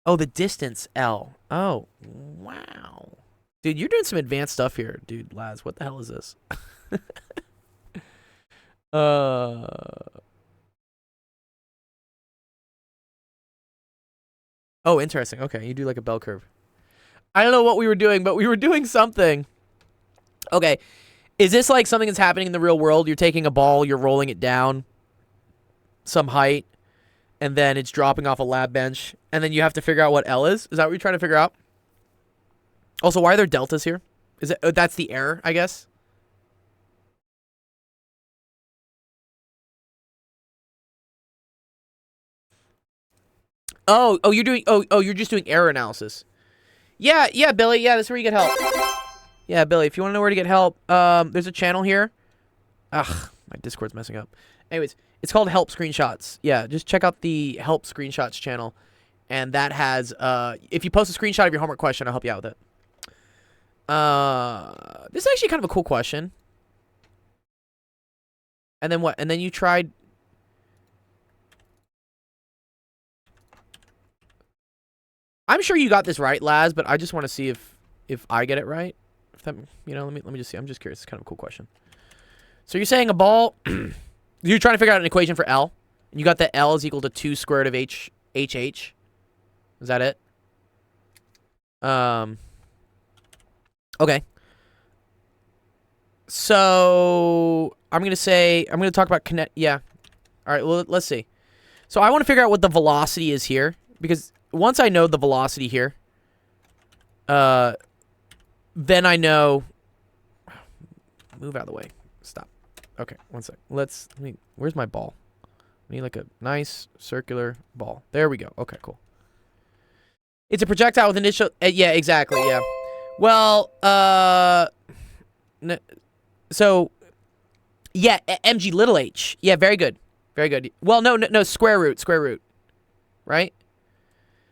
Oh, the distance, L. Oh, wow. Dude, you're doing some advanced stuff here, dude, Laz. What the hell is this? Oh, interesting. Okay, you do like a bell curve. I don't know what we were doing, but we were doing something. Okay, is this like something that's happening in the real world? You're taking a ball, you're rolling it down some height, and then it's dropping off a lab bench, and then you have to figure out what L is? Is that what you're trying to figure out? Also, why are there deltas here? Is it that's the error, I guess? Oh, you're doing you're just doing error analysis. Yeah, Billy. Yeah, that's where you get help. Yeah, Billy, if you want to know where to get help, there's a channel here. Ugh, my Discord's messing up. Anyways, it's called Help Screenshots. Yeah, just check out the Help Screenshots channel. And that has, if you post a screenshot of your homework question, I'll help you out with it. This is actually kind of a cool question. And then what? And then you tried... I'm sure you got this right, Laz, but I just want to see if I get it right. If that, you know, let me just see. I'm just curious. It's kind of a cool question. So you're saying a ball... you're trying to figure out an equation for L. And you got that L is equal to 2 square root of HH. Is that it? Okay. So I'm going to talk about kinet. Yeah. All right. Well, let's see. So I want to figure out what the velocity is here, because once I know the velocity here, then I know, move out of the way. Stop. Okay. One sec. Where's my ball? I need like a nice circular ball. There we go. Okay, cool. It's a projectile with initial... yeah, exactly, yeah. Well, so, yeah, mg little h. Yeah, very good. Very good. Well, no, square root. Right?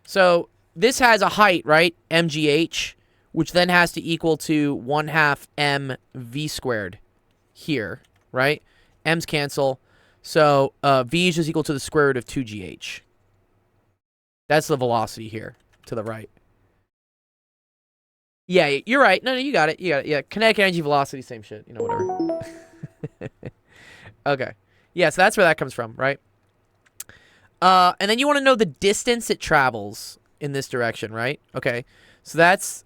So, this has a height, right? mgh, which then has to equal to 1/2 mv squared here, right? M's cancel. So, v is just equal to the square root of 2gh. That's the velocity here. To the right. Yeah, you're right. No, you got it. Yeah, kinetic energy, velocity, same shit. You know, whatever. Okay. Yeah, so that's where that comes from, right? And then you want to know the distance it travels in this direction, right? Okay. So that's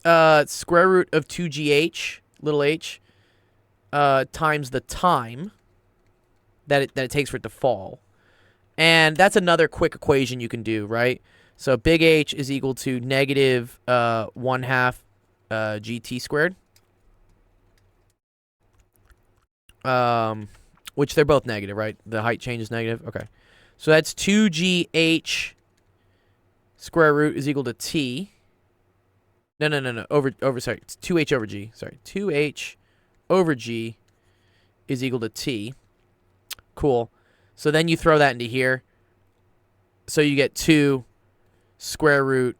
square root of 2gh, little h, times the time that it takes for it to fall. And that's another quick equation you can do, right? So big H is equal to negative 1/2 GT squared. Which they're both negative, right? The height change is negative. Okay. So that's 2GH square root is equal to T. No. Sorry. It's 2H over G. Sorry. 2H over G is equal to T. Cool. So then you throw that into here. So you get 2 square root,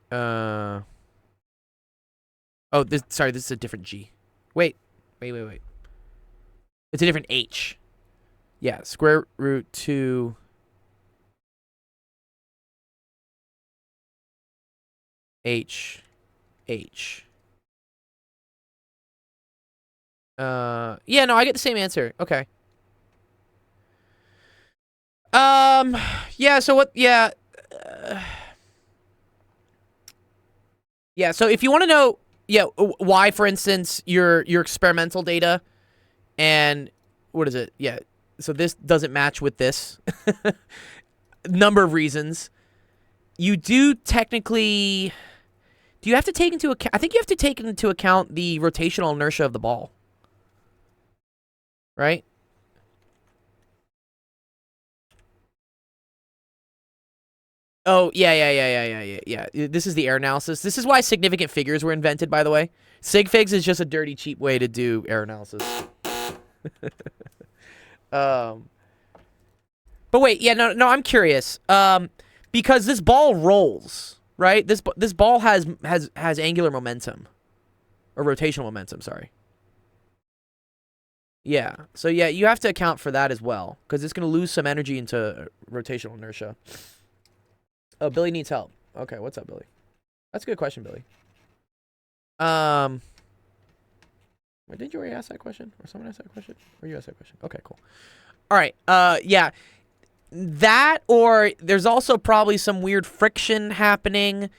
this is a different G. Wait. It's a different H. Yeah, square root 2 H. Yeah, no, I get the same answer. Okay. Yeah, so what, yeah, yeah, so if you want to know, yeah, why, for instance, your experimental data and what is it? Yeah, so this doesn't match with this. Number of reasons. You do technically... Do you have to take into account... I think you have to take into account the rotational inertia of the ball. Right? Oh, yeah. This is the error analysis. This is why significant figures were invented, by the way. Sig figs is just a dirty, cheap way to do error analysis. But wait, yeah, no, I'm curious. Because this ball rolls, right? This ball has angular momentum. Or rotational momentum, sorry. Yeah. So, yeah, you have to account for that as well. Because it's going to lose some energy into rotational inertia. Oh, Billy needs help. Okay, what's up, Billy? That's a good question, Billy. Wait, did you already ask that question? Or someone ask that question? Or you asked that question? Okay, cool. All right, yeah. That, or there's also probably some weird friction happening.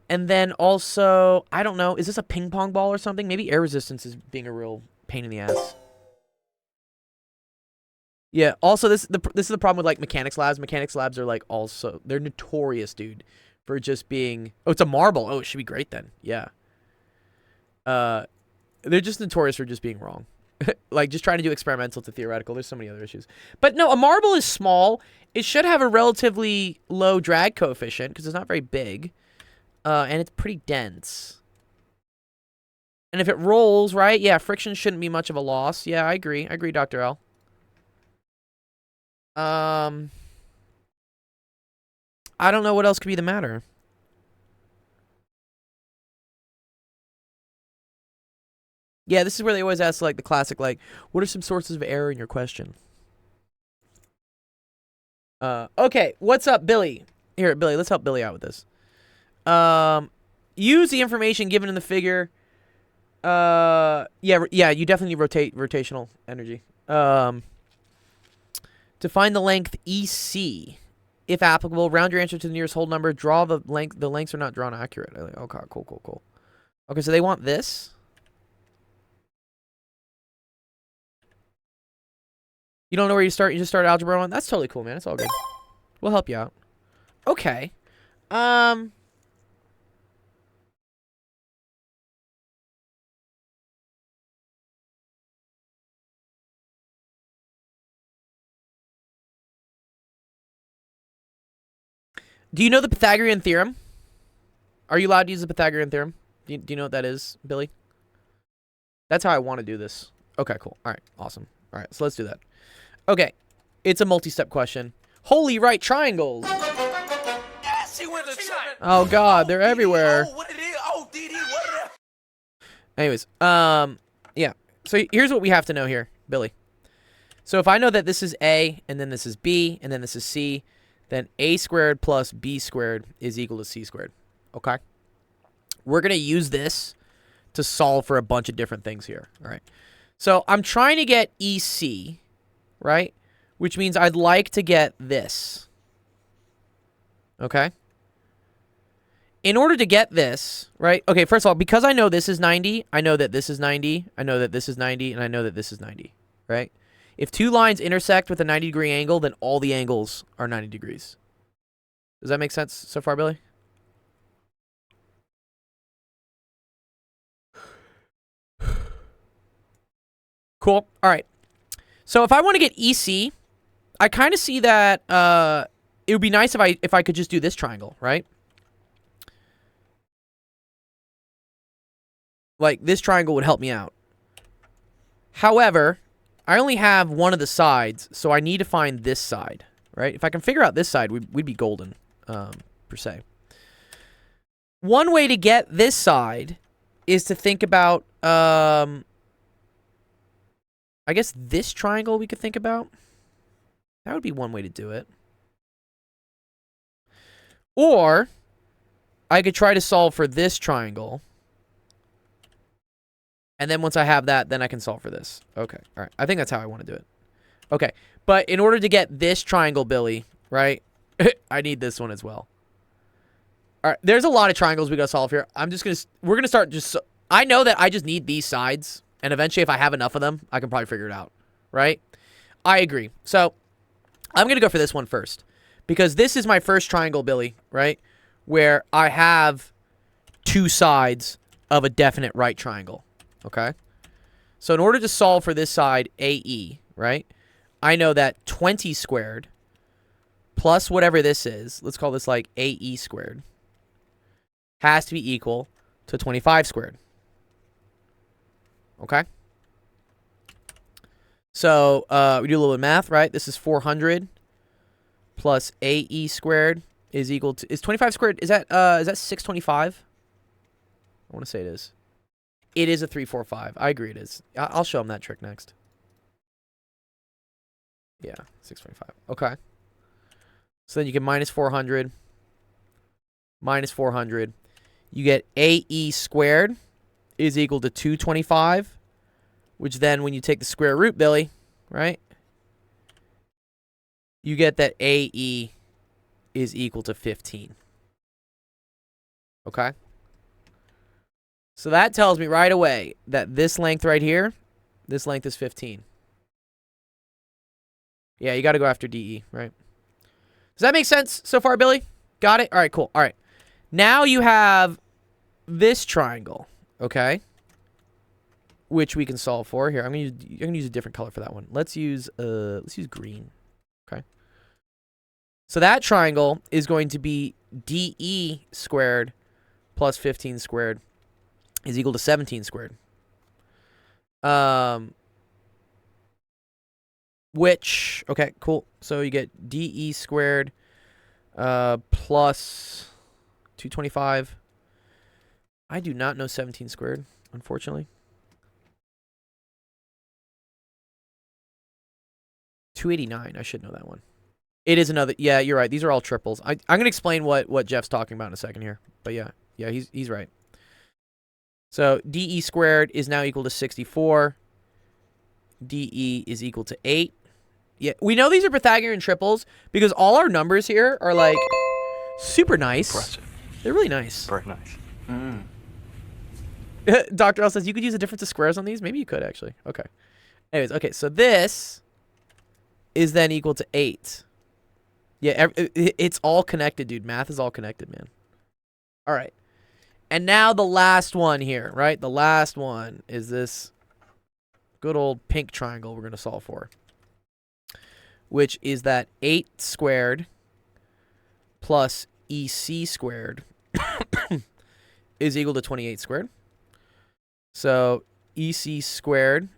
And then also, I don't know, is this a ping pong ball or something? Maybe air resistance is being a real pain in the ass. Yeah, also, this is the problem with, like, mechanics labs. Mechanics labs are, like, also... They're notorious, dude, for just being... Oh, it's a marble. Oh, it should be great, then. Yeah. They're just notorious for just being wrong. Like, just trying to do experimental to theoretical. There's so many other issues. But, no, a marble is small. It should have a relatively low drag coefficient, because it's not very big. And it's pretty dense. And if it rolls, right? Yeah, friction shouldn't be much of a loss. Yeah, I agree. I agree, Dr. L. I don't know what else could be the matter. Yeah, this is where they always ask, like, the classic, like, what are some sources of error in your question? Okay, what's up, Billy? Here, Billy, let's help Billy out with this. Use the information given in the figure. Yeah, you definitely need rotational energy. To find the length EC. If applicable, round your answer to the nearest whole number. Draw the length. The lengths are not drawn accurate. Okay, cool. Okay, so they want this. You don't know where you start. You just start Algebra 1. That's totally cool, man. It's all good. We'll help you out. Okay. Do you know the Pythagorean theorem? Are you allowed to use the Pythagorean theorem? Do you know what that is, Billy? That's how I want to do this. Okay, cool. All right, awesome. All right, so let's do that. Okay, it's a multi-step question. Holy right triangles. Yes, he went to China. Oh God, they're everywhere. Oh, what it is? Oh, DD, what it is? Anyways, yeah. So here's what we have to know here, Billy. So if I know that this is A, and then this is B, and then this is C, then A squared plus B squared is equal to C squared. Okay? We're going to use this to solve for a bunch of different things here. All right? So I'm trying to get EC, right? Which means I'd like to get this. Okay? In order to get this, right? Okay, first of all, because I know this is 90, I know that this is 90, I know that this is 90, and I know that this is 90, right? If two lines intersect with a 90-degree angle, then all the angles are 90 degrees. Does that make sense so far, Billy? Cool. All right. So if I want to get EC, I kind of see that it would be nice if I could just do this triangle, right? Like, this triangle would help me out. However, I only have one of the sides, so I need to find this side, right? If I can figure out this side, we'd be golden, per se. One way to get this side is to think about, I guess this triangle we could think about. That would be one way to do it. Or, I could try to solve for this triangle. And then once I have that, then I can solve for this. Okay, all right. I think that's how I want to do it. Okay, but in order to get this triangle, Billy, right, I need this one as well. All right, there's a lot of triangles we got to solve here. We're going to start just, I know that I just need these sides. And eventually, if I have enough of them, I can probably figure it out, right? I agree. So, I'm going to go for this one first. Because this is my first triangle, Billy, right? Where I have two sides of a definite right triangle. Okay, so in order to solve for this side, AE, right, I know that 20 squared plus whatever this is, let's call this like AE squared, has to be equal to 25 squared. Okay? So we do a little bit of math, right? This is 400 plus AE squared is equal to, is 25 squared, is that 625? I want to say it is. It is a 345. I agree it is. I'll show him that trick next. Yeah, 625. Okay. So then you get minus 400. Minus 400. You get AE squared is equal to 225. Which then when you take the square root, Billy, right? You get that AE is equal to 15. Okay? So that tells me right away that this length right here, this length is 15. Yeah, you got to go after DE, right? Does that make sense so far, Billy? Got it? All right, cool. All right. Now you have this triangle, okay? Which we can solve for. Here, I'm going to use a different color for that one. Let's use green. Okay? So that triangle is going to be DE squared plus 15 squared is equal to 17 squared. Which, okay, cool. So you get DE squared plus 225. I do not know 17 squared, unfortunately. 289. I should know that one. It is another. Yeah, you're right. These are all triples. I'm going to explain what Jeff's talking about in a second here. But yeah, he's right. So DE squared is now equal to 64. DE is equal to 8. Yeah, we know these are Pythagorean triples because all our numbers here are like super nice. Impressive. They're really nice. Very nice. Dr. L says you could use a difference of squares on these. Maybe you could actually. Okay. Anyways, okay. So this is then equal to 8. Yeah, it's all connected, dude. Math is all connected, man. All right. And now the last one here, right? The last one is this good old pink triangle we're going to solve for, which is that 8 squared plus EC squared is equal to 28 squared. So EC squared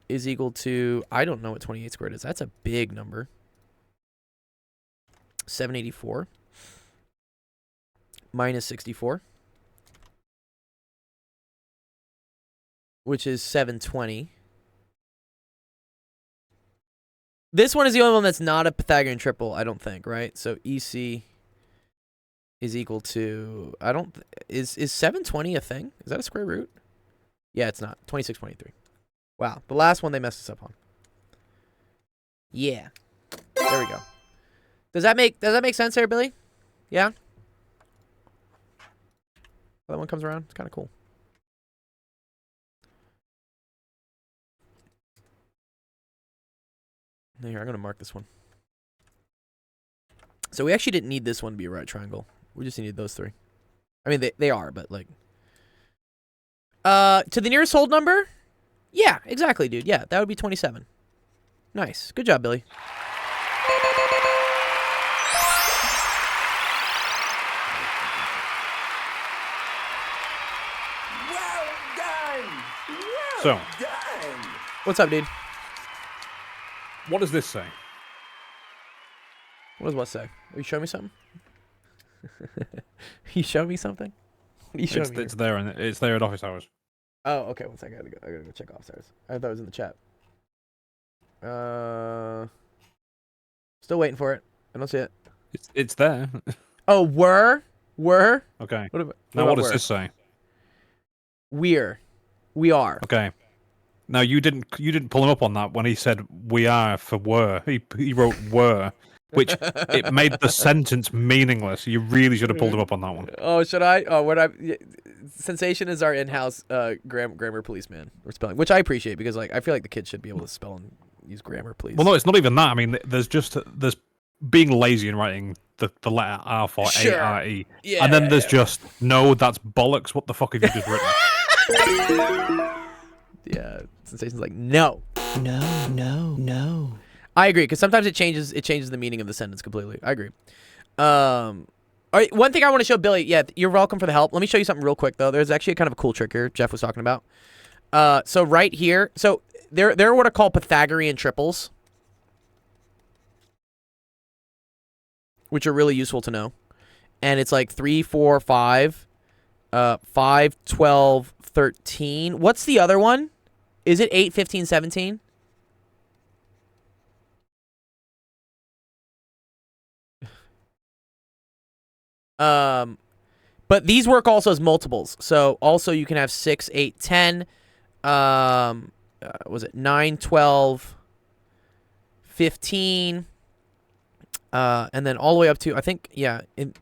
is equal to, I don't know what 28 squared is. That's a big number. 784 minus 64, which is 720. This one is the only one that's not a Pythagorean triple, I don't think, right? So EC is equal to, is 720 a thing? Is that a square root? Yeah, it's not. 2623. Wow, the last one they messed us up on. Yeah. There we go. Does that make sense there, Billy? Yeah? That one comes around. It's kind of cool. Here, I'm going to mark this one. So we actually didn't need this one to be a right triangle. We just needed those 3. I mean, they are, but like... to the nearest whole number? Yeah, exactly, dude. Yeah, that would be 27. Nice. Good job, Billy. Well done. Well So, done. What's up, dude? what does this say? What does what say? Are you showing me something? You showing me something? What are you showing me? It's there, and it's there at office hours. Oh, okay. One second. I gotta go check upstairs. I thought it was in the chat. Still waiting for it. I don't see it. It's there. Oh, were? Okay. What about, Now, about what does were? this say? We are. Okay. Now, you didn't pull him up on that when he said "we are" for "were." He wrote "were," which it made the sentence meaningless. You really should have pulled him up on that one. Oh, should I? Oh, Sensation is our in-house grammar policeman or spelling, which I appreciate because like I feel like the kids should be able to spell and use grammar, please. Well, no, it's not even that. I mean, there's being lazy and writing the letter R for Sure. A-R-E. Yeah, And then yeah, there's yeah. just, no, that's bollocks. What the fuck have you just written? Yeah, Sensation's like no. No. I agree because sometimes it changes the meaning of the sentence completely. I agree. All right, one thing I want to show Billy. Yeah, you're welcome for the help. Let me show you something real quick though. There's actually kind of a cool trick here Jeff was talking about. So right here, so there are what are called Pythagorean triples, which are really useful to know. And it's like 3, 4, 5, 5, 12, 13. What's the other one? Is it 8, 15, 17? But these work also as multiples. So also you can have 6, 8, 10. Was it 9, 12, 15? And then all the way up to, I think, yeah, in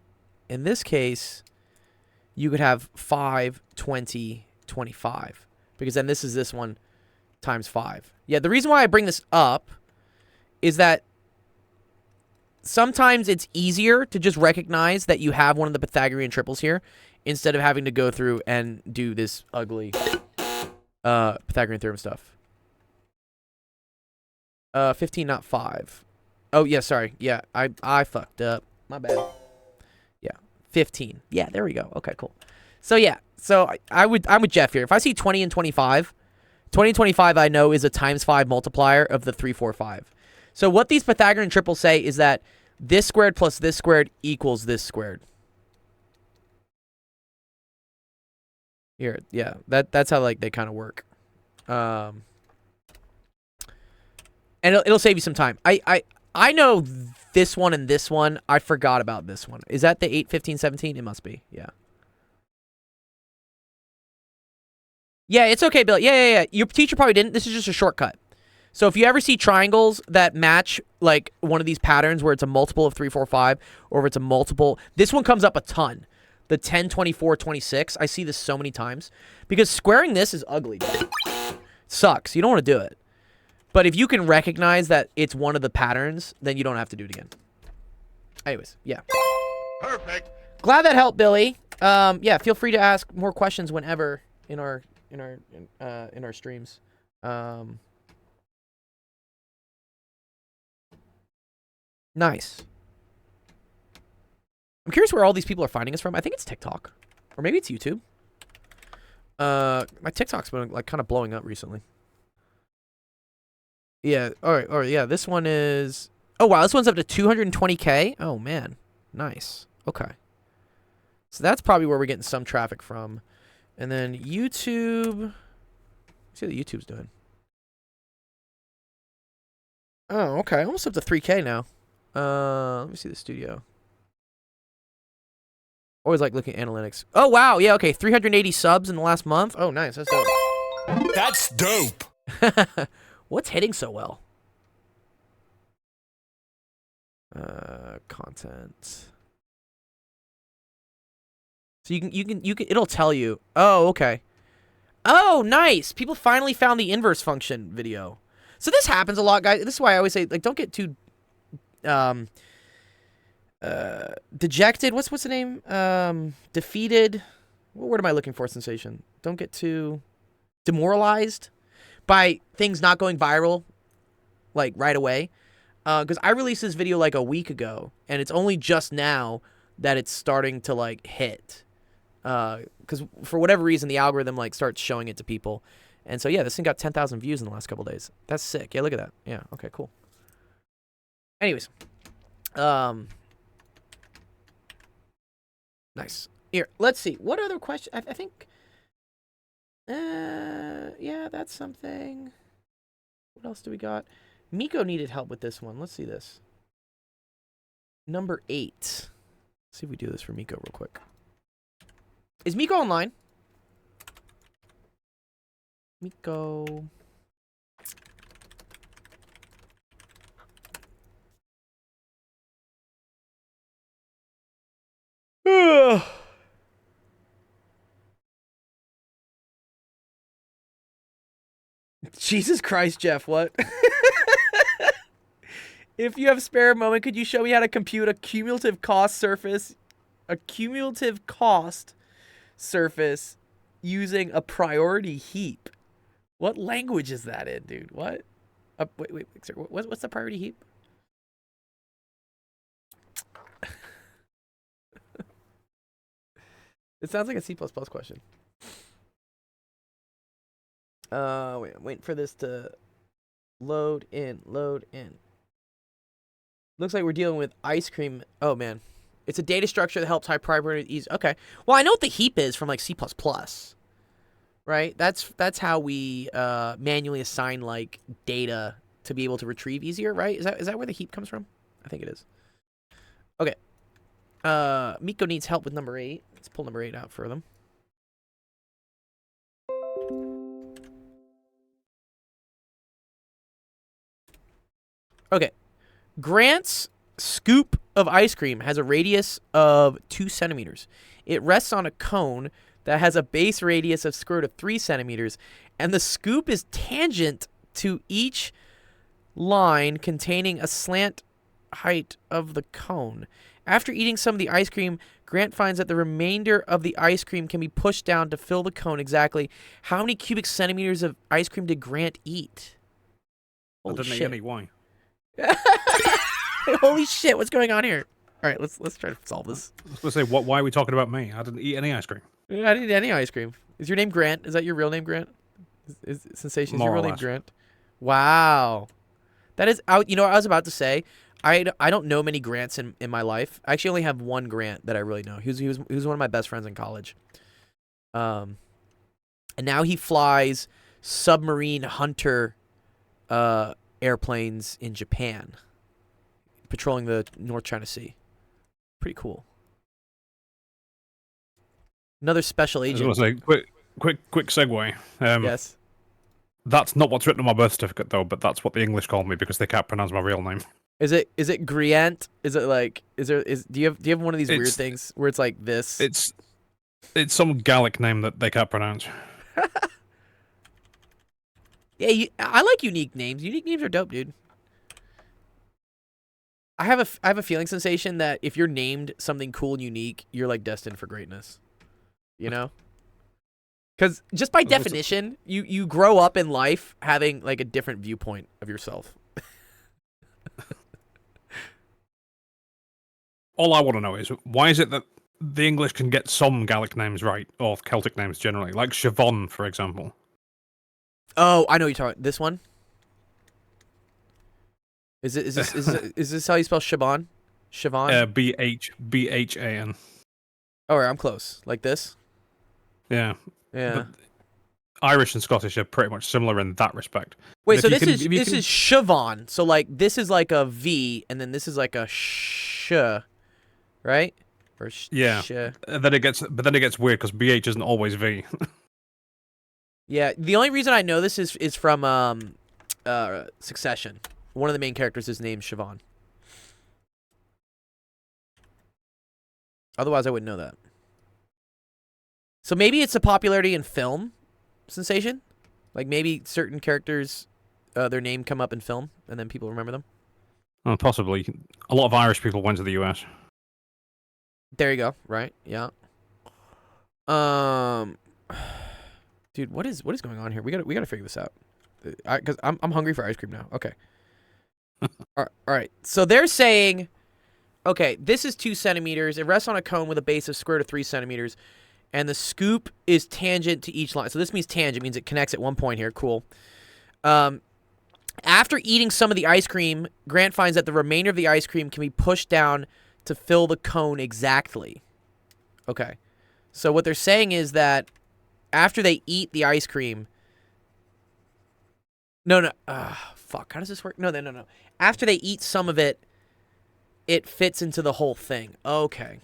this case, you could have 5, 20, 25. Because then this is this one times 5. Yeah, the reason why I bring this up is that sometimes it's easier to just recognize that you have one of the Pythagorean triples here instead of having to go through and do this ugly Pythagorean theorem stuff. 15, not 5. Oh, yeah, sorry. Yeah, I fucked up. My bad. Yeah, 15. Yeah, there we go. Okay, cool. So, yeah. So I'm with Jeff here. If I see 20 and 25, 20 and 25 I know is a times 5 multiplier of the 3, 4, 5. So what these Pythagorean triples say is that this squared plus this squared equals this squared. Here, yeah, that's how like they kind of work. And it'll save you some time. I know this one and this one. I forgot about this one. Is that the 8, 15, 17? It must be. Yeah. Yeah, it's okay, Bill. Yeah. Your teacher probably didn't. This is just a shortcut. So if you ever see triangles that match like one of these patterns where it's a multiple of 3, 4, 5, or if it's a multiple, this one comes up a ton. The 10, 24, 26. I see this so many times because squaring this is ugly. Sucks. You don't want to do it. But if you can recognize that it's one of the patterns, then you don't have to do it again. Anyways, yeah. Perfect. Glad that helped, Billy. Yeah, feel free to ask more questions whenever in our streams. Nice. I'm curious where all these people are finding us from. I think it's TikTok, or maybe it's YouTube. My TikTok's been like kind of blowing up recently. Yeah. All right. Yeah. This one is. Oh wow. This one's up to 220K. Oh man. Nice. Okay. So that's probably where we're getting some traffic from, and then YouTube. Let's see what YouTube's doing. Oh, okay. Almost up to 3K now. Let me see the studio. Always like looking at analytics. Oh wow. Yeah. Okay. 380 subs in the last month. Oh nice. That's dope. That's dope. What's hitting so well? Content. So you can it'll tell you. Oh, okay. Oh, nice. People finally found the inverse function video. So this happens a lot, guys. This is why I always say like don't get too dejected. What's the name? Defeated. What word am I looking for? Sensation. Don't get too demoralized by things not going viral like right away, because I released this video like a week ago and it's only just now that it's starting to like hit, because for whatever reason the algorithm like starts showing it to people, and so yeah, this thing got 10,000 views in the last couple days. That's sick. Yeah, look at that. Yeah, okay, cool. Anyways, nice. Here, let's see what other question. I think yeah, that's something. What else do we got? Miko needed help with this one. Let's see this. Number 8. Let's see if we do this for Miko real quick. Is Miko online? Miko. Jesus Christ, Jeff, what? If you have a spare moment, could you show me how to compute a cumulative cost surface using a priority heap? What language is that in, dude? What? Wait, sir, what's the priority heap? It sounds like a C++ question. Wait, I'm waiting for this to load in. Looks like we're dealing with ice cream. Oh, man. It's a data structure that helps high priority ease. Okay. Well, I know what the heap is from, like, C++. Right? That's how we manually assign, like, data to be able to retrieve easier, right? Is that where the heap comes from? I think it is. Okay. Miko needs help with number 8. Let's pull number 8 out for them. Okay. Grant's scoop of ice cream has a radius of 2 centimeters. It rests on a cone that has a base radius of square root of 3 centimeters, and the scoop is tangent to each line containing a slant height of the cone. After eating some of the ice cream, Grant finds that the remainder of the ice cream can be pushed down to fill the cone exactly. How many cubic centimeters of ice cream did Grant eat? That doesn't make any why. Holy shit, what's going on here? All right, let's try to solve this. I was going to say, why are we talking about me? I didn't eat any ice cream. I didn't eat any ice cream. Is your name Grant? Is that your real name, Grant? Is Sensation? Is More your or real name less. Grant? Wow. That is out. You know what I was about to say? I don't know many Grants in my life. I actually only have one Grant that I really know. He was one of my best friends in college. And now he flies submarine hunter airplanes in Japan, patrolling the North China Sea. Pretty cool. Another special I was going agent. to say, quick segue. Yes. That's not what's written on my birth certificate, though, but that's what the English call me because they can't pronounce my real name. Is it Grient? Is it like do you have one of these weird It's- things where it's like this? It's some Gallic name that they can't pronounce. Yeah, I like unique names. Unique names are dope, dude. I have a feeling sensation that if you're named something cool and unique, you're like destined for greatness. You know? Cuz just by What's it- definition, you grow up in life having like a different viewpoint of yourself. All I want to know is why is it that the English can get some Gallic names right, or Celtic names generally, like Siobhan, for example. Oh, I know what you're talking. This one? Is this how you spell Siobhan? Siobhan? BHAN. Oh, right, I'm close. Like this? Yeah. Yeah. But Irish and Scottish are pretty much similar in that respect. Wait, if so you this can- is if you this can- is Siobhan. So like this is like a V, and then this is like a sh, right? Or Yeah. sh. But then it gets weird because BH isn't always V. Yeah. The only reason I know this is from Succession. One of the main characters is named Siobhan. Otherwise, I wouldn't know that. So maybe it's a popularity in film sensation. Like maybe certain characters, their name come up in film, and then people remember them. Possibly. A lot of Irish people went to the US. There you go. Right. Yeah. Dude, what is going on here? We gotta figure this out. Because I'm hungry for ice cream now. Okay. All right. So they're saying, okay, this is 2 centimeters. It rests on a cone with a base of square root of 3 centimeters, and the scoop is tangent to each line. So this means tangent, means it connects at one point here. Cool. After eating some of the ice cream, Grant finds that the remainder of the ice cream can be pushed down to fill the cone exactly. Okay. So what they're saying is that after they eat the ice cream... No. Fuck. How does this work? No. After they eat some of it, it fits into the whole thing. Okay.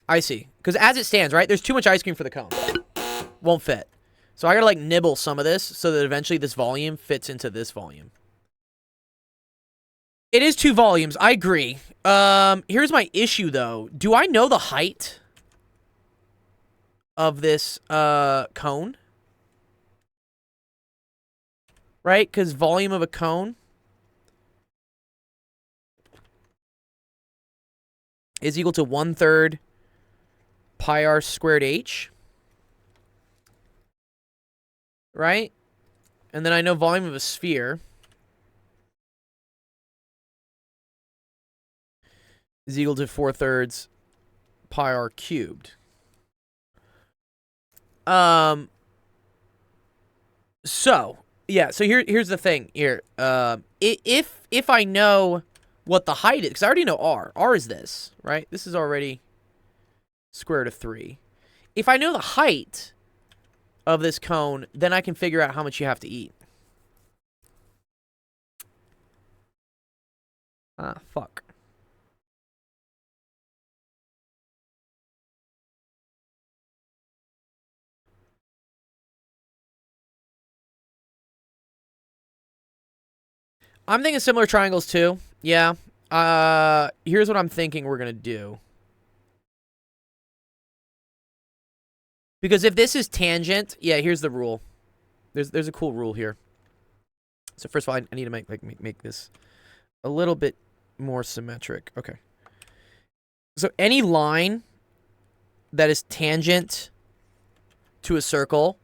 I see. Because as it stands, right, there's too much ice cream for the cone. Won't fit. So I gotta like nibble some of this so that eventually this volume fits into this volume. It is 2 volumes. I agree. Here's my issue though. Do I know the height of this cone? Right? Because volume of a cone is equal to 1/3 pi r squared h. Right? And then I know volume of a sphere is equal to 4/3 pi r cubed. So here's the thing here. If I know what the height is, because I already know r. R is this, right? This is already square root of 3. If I know the height of this cone, then I can figure out how much you have to eat. Ah, fuck. I'm thinking similar triangles too. Yeah. Here's what I'm thinking we're gonna do. Because if this is tangent, yeah, here's the rule. There's a cool rule here. So first of all, I need to make this a little bit more symmetric. Okay. So any line that is tangent to a circle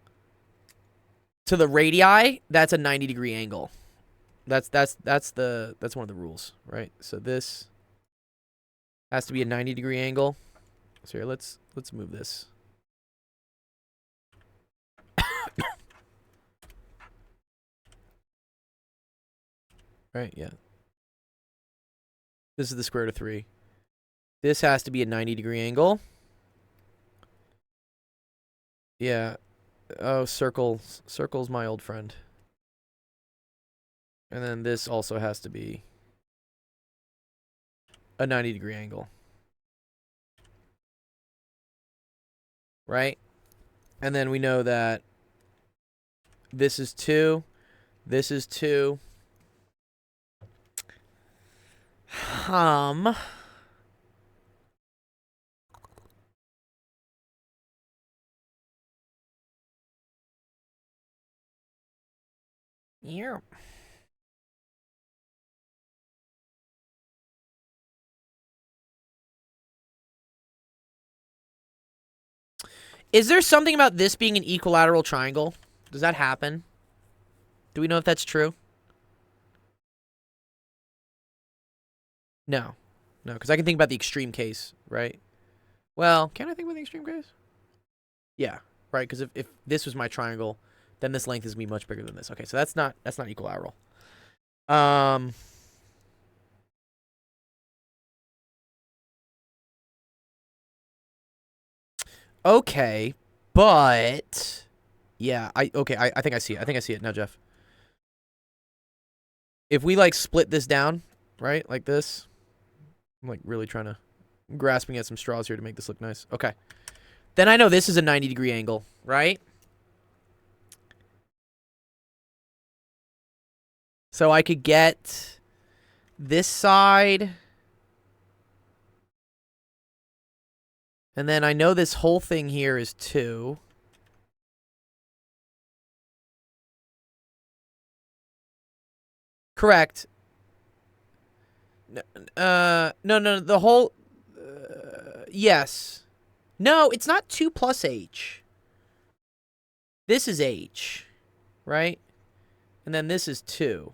to the radii, that's a 90-degree angle. That's one of the rules, right? So this has to be a 90-degree angle. So here, let's move this. Right, yeah. This is the square root of 3. This has to be a 90-degree angle. Yeah. Oh, circle's my old friend. And then this also has to be a 90-degree angle. Right? And then we know that this is 2. This is 2. Yeah. Is there something about this being an equilateral triangle? Does that happen? Do we know if that's true? No. No, because I can think about the extreme case, right? Well, can I think about the extreme case? Yeah, right, because if this was my triangle, then this length is going to be much bigger than this. Okay, so that's not equilateral. Okay, but yeah, I think I see it. I think I see it now, Jeff. If we like split this down, right, like this, I'm like really trying to grasping at some straws here to make this look nice. Okay, then I know this is a 90-degree angle, right? So I could get this side. And then I know this whole thing here is 2. Correct. No, the whole... yes. No, it's not 2 plus h. This is h, right? And then this is 2.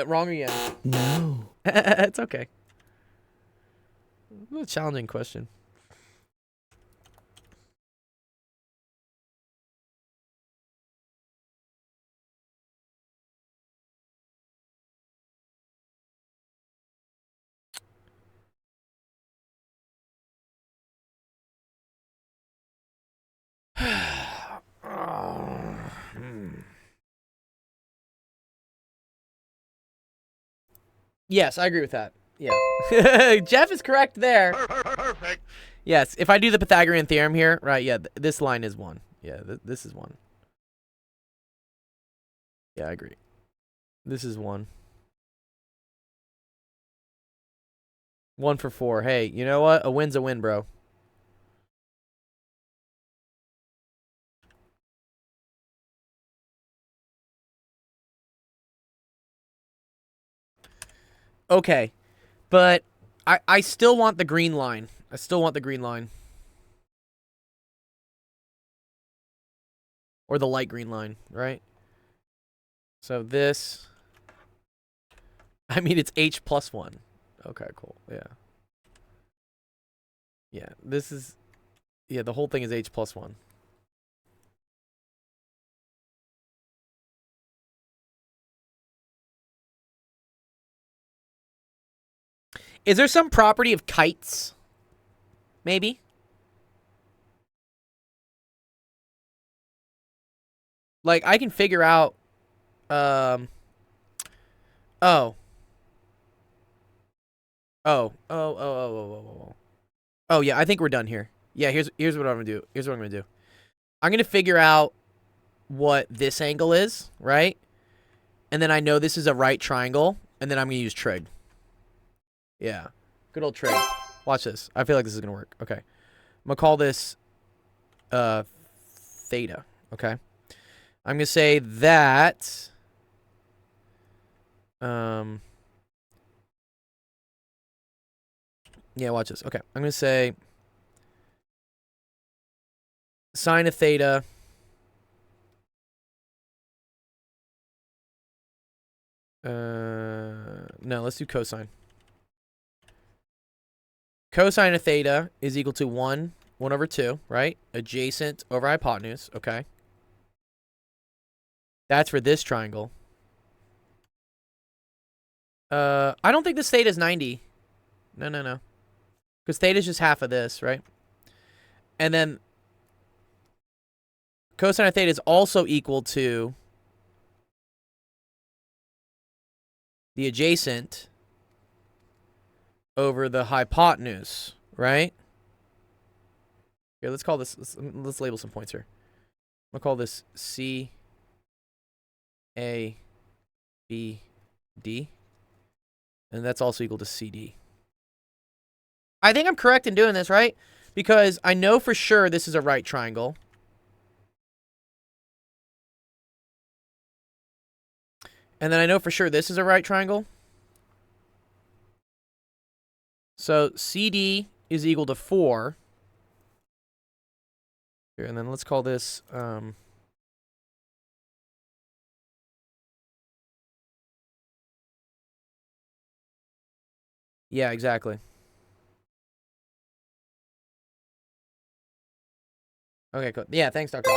Wrong again. No. It's okay. A challenging question. Yes, I agree with that. Yeah. Jeff is correct there. Perfect. Yes, if I do the Pythagorean theorem here, right, yeah, this line is 1. Yeah, this is 1. Yeah, I agree. This is 1. 1 for 4. Hey, you know what? A win's a win, bro. Okay, but I still want the green line. I still want the green line. Or the light green line, right? So this... I mean, it's h plus 1. Okay, cool. Yeah. Yeah, this is... Yeah, the whole thing is h plus 1. Is there some property of kites? Maybe? Like, I can figure out... Oh. Oh, yeah, I think we're done here. Yeah, here's what I'm gonna do. Here's what I'm gonna do. I'm gonna figure out what this angle is, right? And then I know this is a right triangle, and then I'm gonna use trig. Yeah. Good old trig. Watch this. I feel like this is gonna work. Okay. I'm gonna call this theta. Okay. I'm gonna say that yeah, watch this. Okay. I'm gonna say sine of theta No, let's do cosine. Cosine of theta is equal to 1 over 2, right? Adjacent over hypotenuse, okay? That's for this triangle. I don't think this theta is 90. No. Because theta is just half of this, right? And then cosine of theta is also equal to the adjacent over the hypotenuse, right? Here, let's call this, let's label some points here. I'll call this C, A, B, D. And that's also equal to CD. I think I'm correct in doing this, right? Because I know for sure this is a right triangle. And then I know for sure this is a right triangle. So CD is equal to 4. Here, and then let's call this yeah, exactly. Okay, cool. Yeah, thanks, Dr.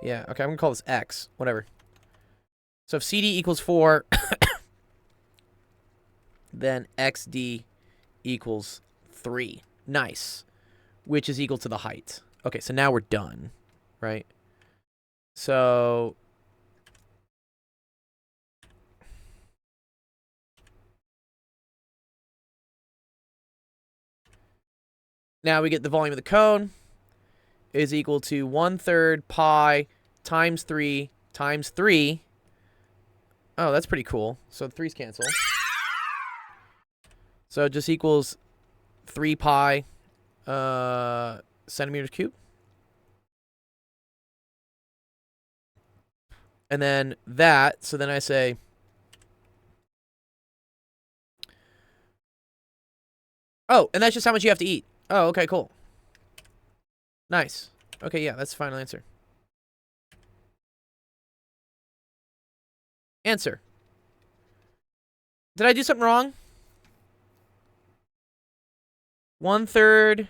Yeah, okay, I'm gonna call this X. Whatever. So if CD equals 4, then XD equals 3. Nice. Which is equal to the height. Okay, so now we're done, right? So now we get the volume of the cone is equal to 1/3 pi times 3 times 3. Oh, that's pretty cool. So the 3's cancel. So it just equals 3 pi centimeters cubed. And then that, so then I say oh, and that's just how much you have to eat. Oh, okay, cool. Nice. Okay, yeah, that's the final answer. Answer. Did I do something wrong? 1/3.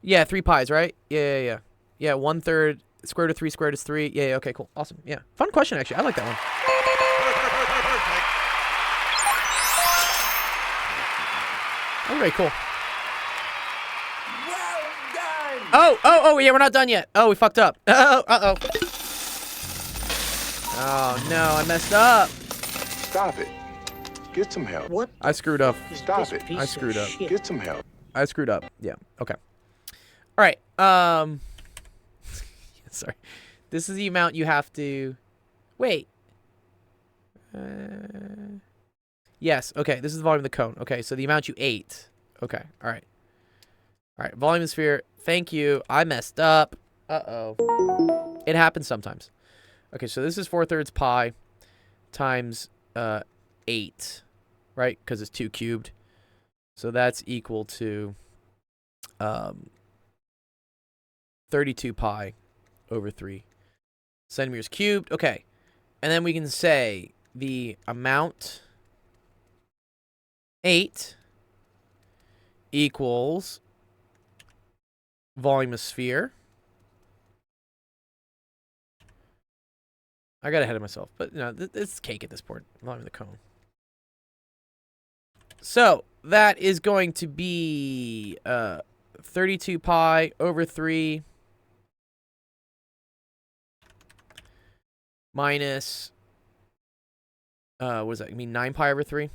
Yeah, 3 pi's, right? Yeah. Yeah, 1/3 square root of 3 squared is 3. Yeah, okay, cool. Awesome. Yeah. Fun question, actually. I like that one. That was very cool. Oh, yeah, we're not done yet. Oh, we fucked up. Uh-oh. Oh, no, I messed up. Stop it. Get some help. What I screwed up. Stop it. I screwed up. Get some help. I screwed up. Yeah. Okay. All right. Sorry. This is the amount you have to. Wait. Yes. Okay. This is the volume of the cone. Okay. So the amount you ate. Okay. All right. All right. Volume of sphere. Thank you. I messed up. Uh-oh. It happens sometimes. Okay. So this is 4/3 pi times 8, right? Because it's 2 cubed. So that's equal to 32 pi over 3 centimeters cubed. Okay. And then we can say the amount 8 equals volume of sphere. I got ahead of myself, but no, it's cake at this point. Volume of the cone. So that is going to be 32 pi over 3 minus what does that mean? 9 pi over 3.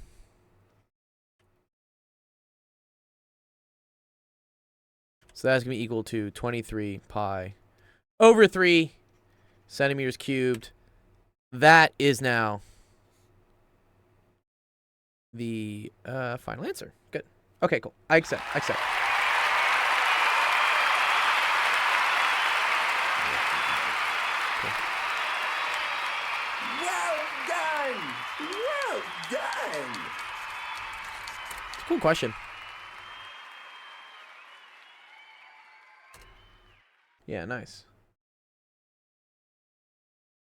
So that's going to be equal to 23 pi over 3 centimeters cubed. That is now the final answer. Good. Okay, cool. I accept. Well done. Well done. Cool question. Yeah, nice.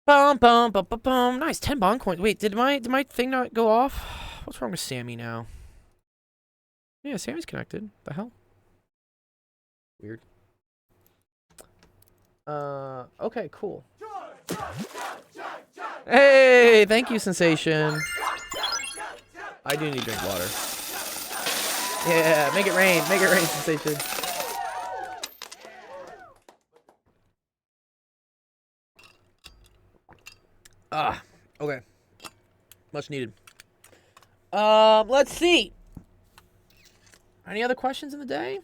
Bum bum bum bum bum. Nice, 10 bond coins. Wait, did my thing not go off? What's wrong with Sammy now? Yeah, Sammy's connected. The hell? Weird. Okay, cool. Hey, thank you, Sensation. I do need to drink water. Yeah, make it rain, Sensation. Ah, okay. Much needed. Let's see. Any other questions in the day?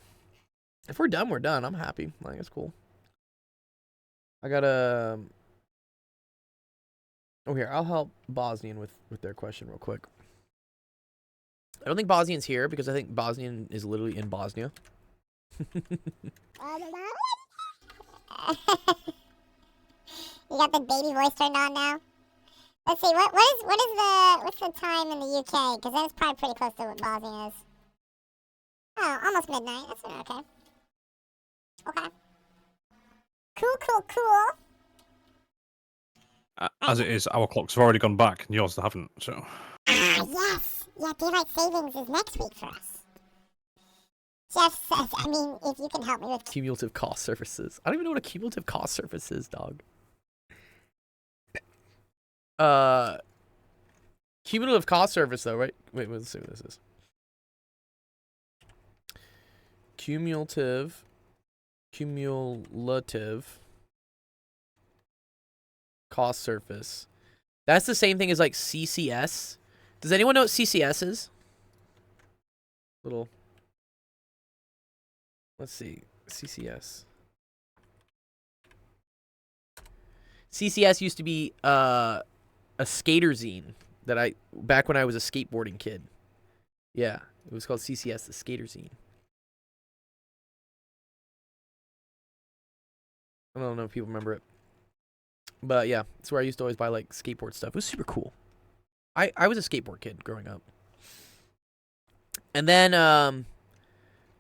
If we're done, we're done. I'm happy. Like, it's cool. I gotta. Oh, here. I'll help Bosnian with their question real quick. I don't think Bosnian's here because I think Bosnian is literally in Bosnia. You got the baby voice turned on now. Let's see, what's the time in the UK? Because that's probably pretty close to what Bosnia is. Oh, almost midnight. That's okay. Okay. Cool. As it is, our clocks have already gone back, and yours haven't. So. Yes. Yeah, daylight savings is next week for us. Jeff says, I mean, if you can help me with Cumulative cost surfaces. I don't even know what a cumulative cost surface is, dog. Cumulative cost surface, though, right? Wait, let's see what this is. Cumulative cost surface. That's the same thing as like CCS. Does anyone know what CCS is? Let's see. CCS. CCS used to be a skater zine that back when I was a skateboarding kid. Yeah, it was called CCS, the skater zine. I don't know if people remember it. But yeah, it's where I used to always buy like skateboard stuff. It was super cool. I was a skateboard kid growing up. And then I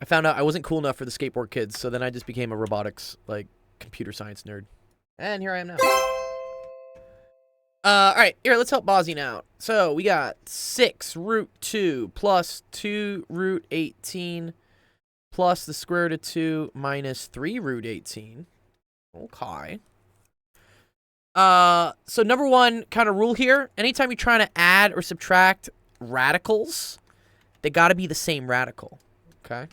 found out I wasn't cool enough for the skateboard kids, so then I just became a robotics, like, computer science nerd. And here I am now. Alright, here, let's help Bosnian out. So, we got 6 root 2 plus 2 root 18 plus the square root of 2 minus 3 root 18. Okay. So number one kind of rule here, anytime you're trying to add or subtract radicals, they gotta be the same radical, okay?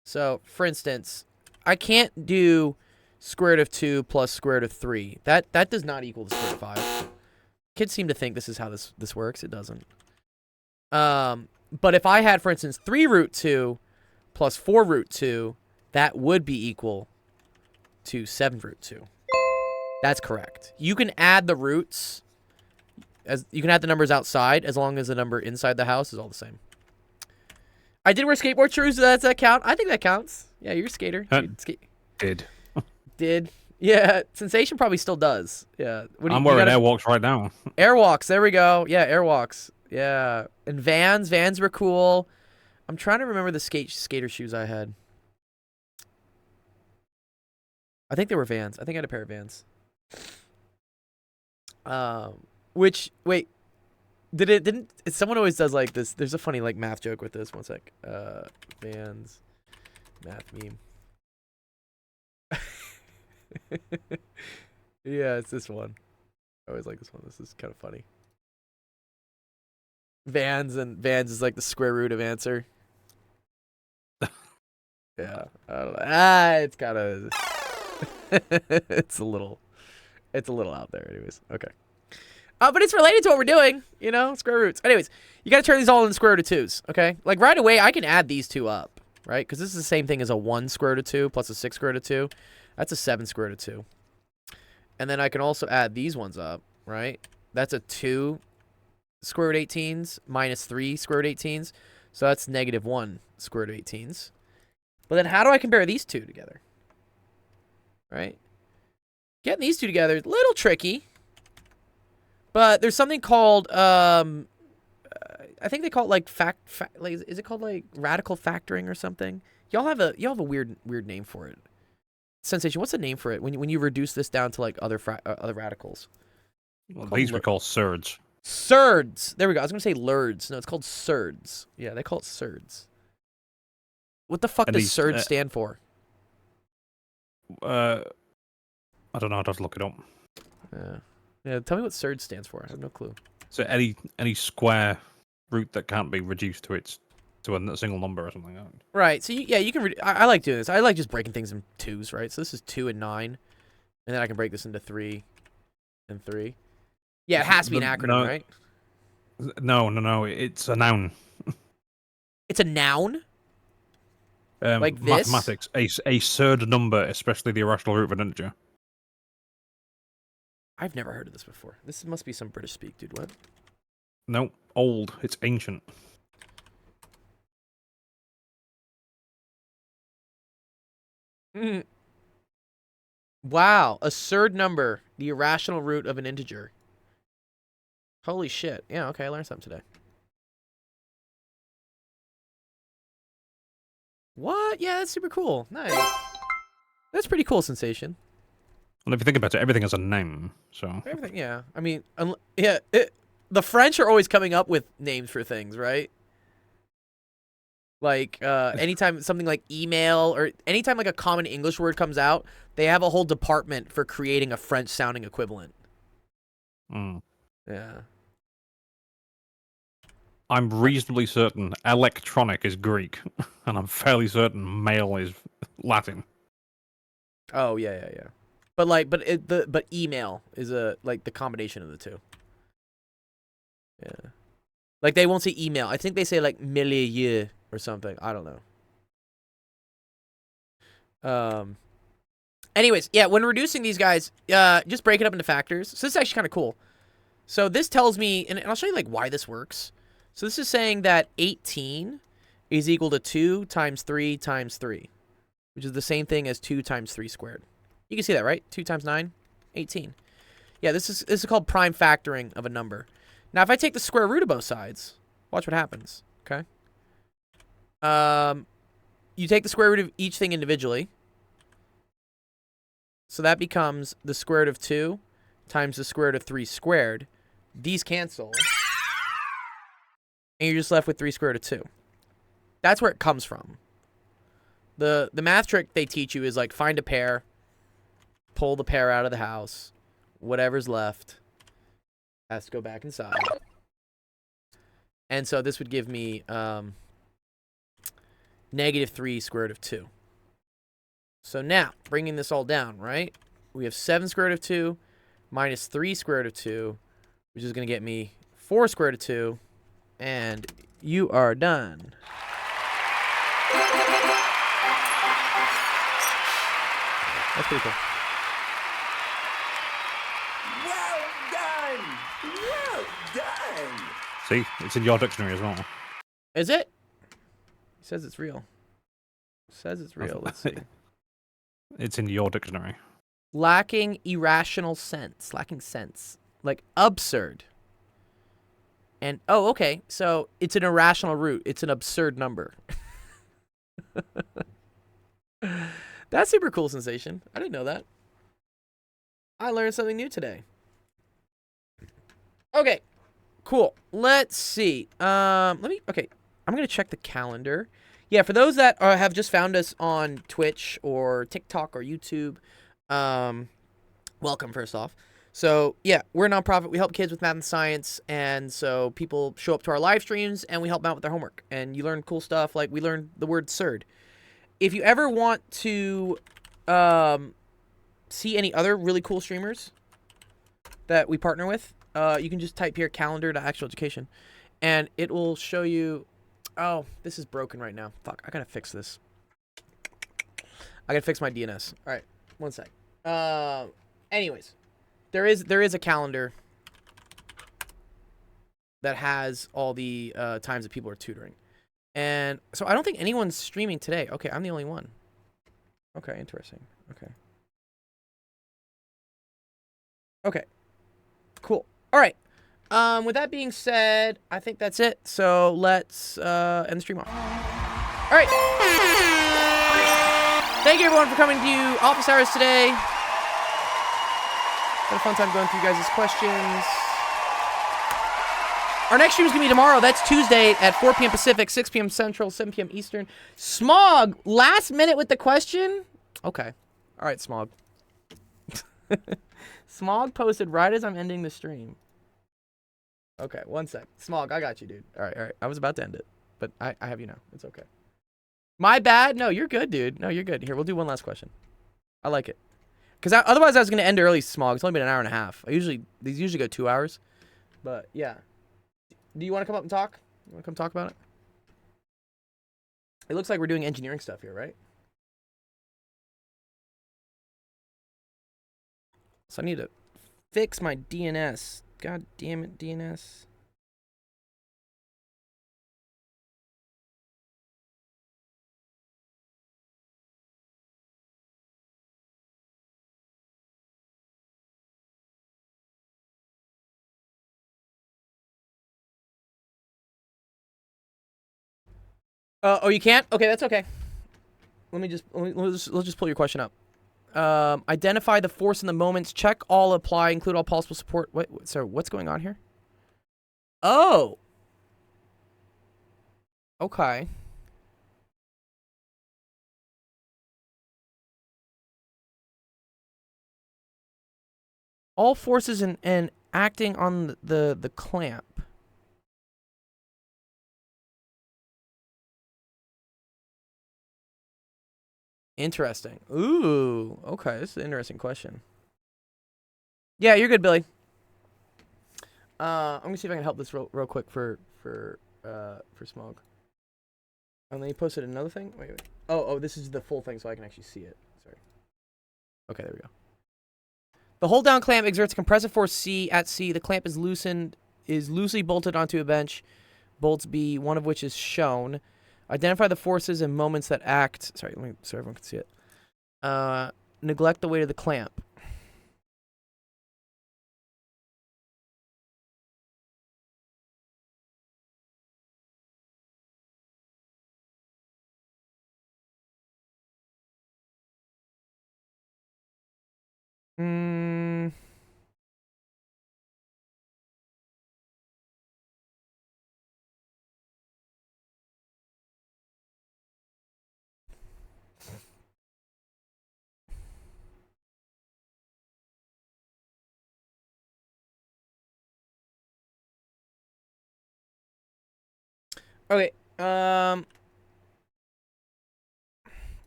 So, for instance, I can't do square root of 2 plus square root of 3. That does not equal the square root of 5. Kids seem to think this is how this works. It doesn't. But if I had, for instance, 3 root 2 plus 4 root 2, that would be equal to 7 root 2. That's correct. You can add the roots, you can add the numbers outside as long as the number inside the house is all the same. I did wear skateboard shoes. Does that count? I think that counts. Yeah, you're a skater. Did. Yeah, Sensation probably still does. Yeah. I'm wearing Airwalks right now. Airwalks. There we go. Yeah, Airwalks. Yeah. And Vans. Vans were cool. I'm trying to remember the skater shoes I had. I think they were Vans. I think I had a pair of Vans. Wait, someone always does like this. There's a funny like math joke with this. One sec. Vans math meme. Yeah, it's this one. I always like this one. This is kind of funny. Vans is like the square root of answer. Yeah. I don't know. It's kind of it's a little out there anyways. Okay. But it's related to what we're doing, you know, square roots. Anyways, you got to turn these all into square root of 2s, okay? Like right away, I can add these two up, right? Because this is the same thing as a 1 square root of 2 plus a 6 square root of 2. That's a 7 square root of 2. And then I can also add these ones up, right? That's a 2 square root 18s minus 3 square root 18s. So that's negative 1 square root 18s. But then how do I compare these two together? Right? Getting these two together is a little tricky. But there's something called, I think they call it like like, is it called like radical factoring or something? Y'all have a weird name for it. Sensation, what's the name for it when you reduce this down to like other radicals? Well, Called these we lur- call surds. Surds. There we go. I was gonna say lurds. No, it's called surds. Yeah, they call it surds. What the fuck And does these, surd stand for? I don't know. I'd have to look it up. Yeah, tell me what surd stands for. I have no clue. So any square root that can't be reduced to a single number or something. Right. So yeah, you can. I like doing this. I like just breaking things in twos. Right. So this is 2 and 9, and then I can break this into 3 and 3. Yeah, it has to be an acronym, No. right? No. It's a noun. It's a noun. Like this? Mathematics. A surd number, especially the irrational root of an integer. I've never heard of this before. This must be some British speak, dude. What? No, old. It's ancient. Wow, a surd number, the irrational root of an integer. Holy shit. Yeah, okay, I learned something today. What? Yeah, that's super cool. Nice. That's pretty cool, Sensation. Well, if you think about it, everything has a name. So Everything, yeah. I mean, the French are always coming up with names for things, right? Like, anytime something like email or anytime like a common English word comes out, they have a whole department for creating a French-sounding equivalent. Yeah. I'm reasonably certain electronic is Greek, and I'm fairly certain mail is Latin. Oh yeah. But email is like the combination of the two. Yeah. Like they won't say email. I think they say like milieu or something. I don't know. Anyways, yeah, when reducing these guys, just break it up into factors. So this is actually kind of cool. So this tells me, and I'll show you like why this works. So this is saying that 18 is equal to 2 times 3 times 3, which is the same thing as 2 times 3 squared. You can see that, right? 2 times 9, 18. Yeah, this is called prime factoring of a number. Now, if I take the square root of both sides, watch what happens, okay? You take the square root of each thing individually. So that becomes the square root of 2 times the square root of 3 squared. These cancel. And you're just left with 3 square root of 2. That's where it comes from. The math trick they teach you is like find a pair, pull the pair out of the house, whatever's left has to go back inside. And so this would give me negative 3 square root of 2. So now, bringing this all down, right? We have 7 square root of 2 minus 3 square root of 2, which is going to get me 4 square root of 2, and you are done. That's pretty cool. Well done! Well done! See, it's in your dictionary as well. Is it? He says it's real. Says it's real. Let's see. It's in your dictionary. Lacking irrational sense. Lacking sense. Like absurd. And, oh, okay. So it's an irrational root. It's an absurd number. That's super cool, Sensation. I didn't know that. I learned something new today. Okay. Cool. Let's see. Okay. I'm going to check the calendar. Yeah, for those that have just found us on Twitch or TikTok or YouTube, welcome, first off. So, yeah, we're a nonprofit. We help kids with math and science, and so people show up to our live streams, and we help them out with their homework. And you learn cool stuff, like we learned the word surd. If you ever want to see any other really cool streamers that we partner with, you can just type here calendar.actualeducation, and it will show you... Oh, this is broken right now. Fuck, I gotta fix this. I gotta fix my DNS. All right, one sec. Anyways, there is a calendar that has all the times that people are tutoring, and so I don't think anyone's streaming today. Okay, I'm the only one. Okay, interesting. Okay, cool. All right. With that being said, I think that's it. So let's end the stream off. All right. Thank you everyone for coming to Office Hours today. Had a fun time going through you guys' questions. Our next stream is going to be tomorrow. That's Tuesday at 4 p.m. Pacific, 6 p.m. Central, 7 p.m. Eastern. Smog, last minute with the question? Okay. All right, Smog. Smog posted right as I'm ending the stream. Okay, one sec. Smog, I got you, dude. All right. I was about to end it, but I have you now. It's okay. My bad. No, you're good, dude. No, you're good. Here, we'll do one last question. I like it. Because otherwise I was going to end early, Smog. It's only been an hour and a half. These usually go 2 hours. But, yeah. Do you want to come up and talk? You want to come talk about it? It looks like we're doing engineering stuff here, right? So I need to fix my DNS. God damn it, DNS. Oh, you can't? Okay, that's okay. Let's just pull your question up. Identify the force in the moments. Check all apply. Include all possible support. So what's going on here? Oh. Okay. All forces and acting on the clamp. Interesting. Ooh, okay. This is an interesting question. Yeah, you're good, Billy. I'm gonna see if I can help this real quick for Smog. And then he posted another thing. Wait. Oh, this is the full thing, so I can actually see it. Sorry. Okay, there we go. The hold down clamp exerts a compressive force at C. The clamp is loosely bolted onto a bench. Bolts B, one of which is shown. Identify the forces and moments that act. Sorry, so everyone can see it. Neglect the weight of the clamp. Okay. I'm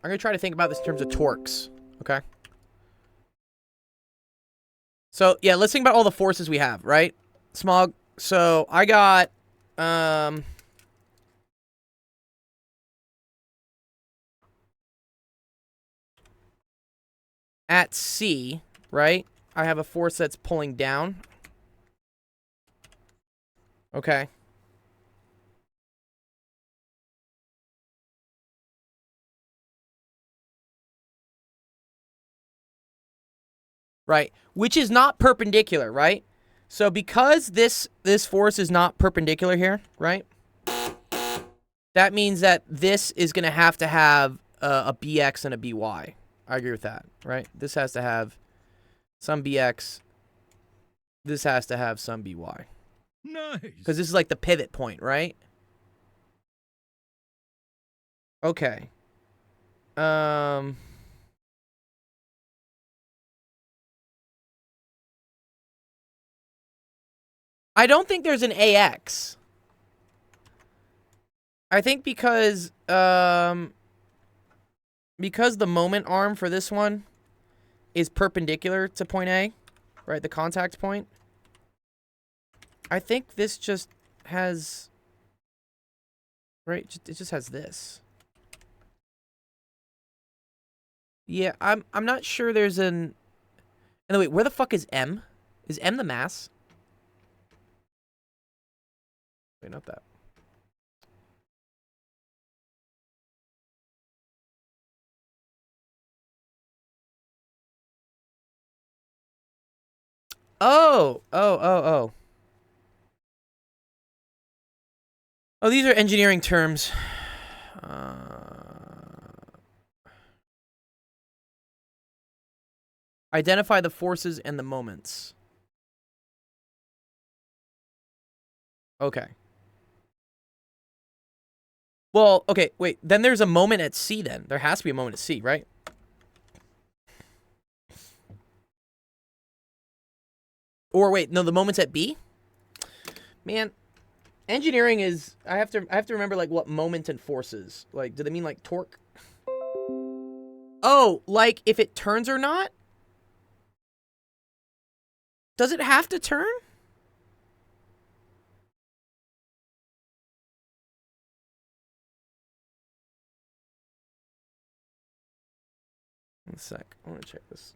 gonna try to think about this in terms of torques. Okay. So yeah, let's think about all the forces we have, right? Smog. So I got at C, right? I have a force that's pulling down. Okay. Right, which is not perpendicular, right? So because this force is not perpendicular here, right? That means that this is going to have a bx and a by. I agree with that, right? This has to have some bx. This has to have some by. Nice. Because this is like the pivot point, right? Okay. I don't think there's an AX. I think because the moment arm for this one is perpendicular to point A, right? The contact point. I think this just has, right? It just has this. Yeah, I'm not sure there's an. And wait, where the fuck is M? Is M the mass? Wait, not that. Oh. Oh, these are engineering terms. Identify the forces and the moments. Okay. Well, okay, wait. Then there's a moment at C then. There has to be a moment at C, right? Or wait, no, the moment's at B? Man, engineering is I have to remember like what moment and forces. Like, do they mean like torque? Oh, like if it turns or not? Does it have to turn? One sec. I want to check this.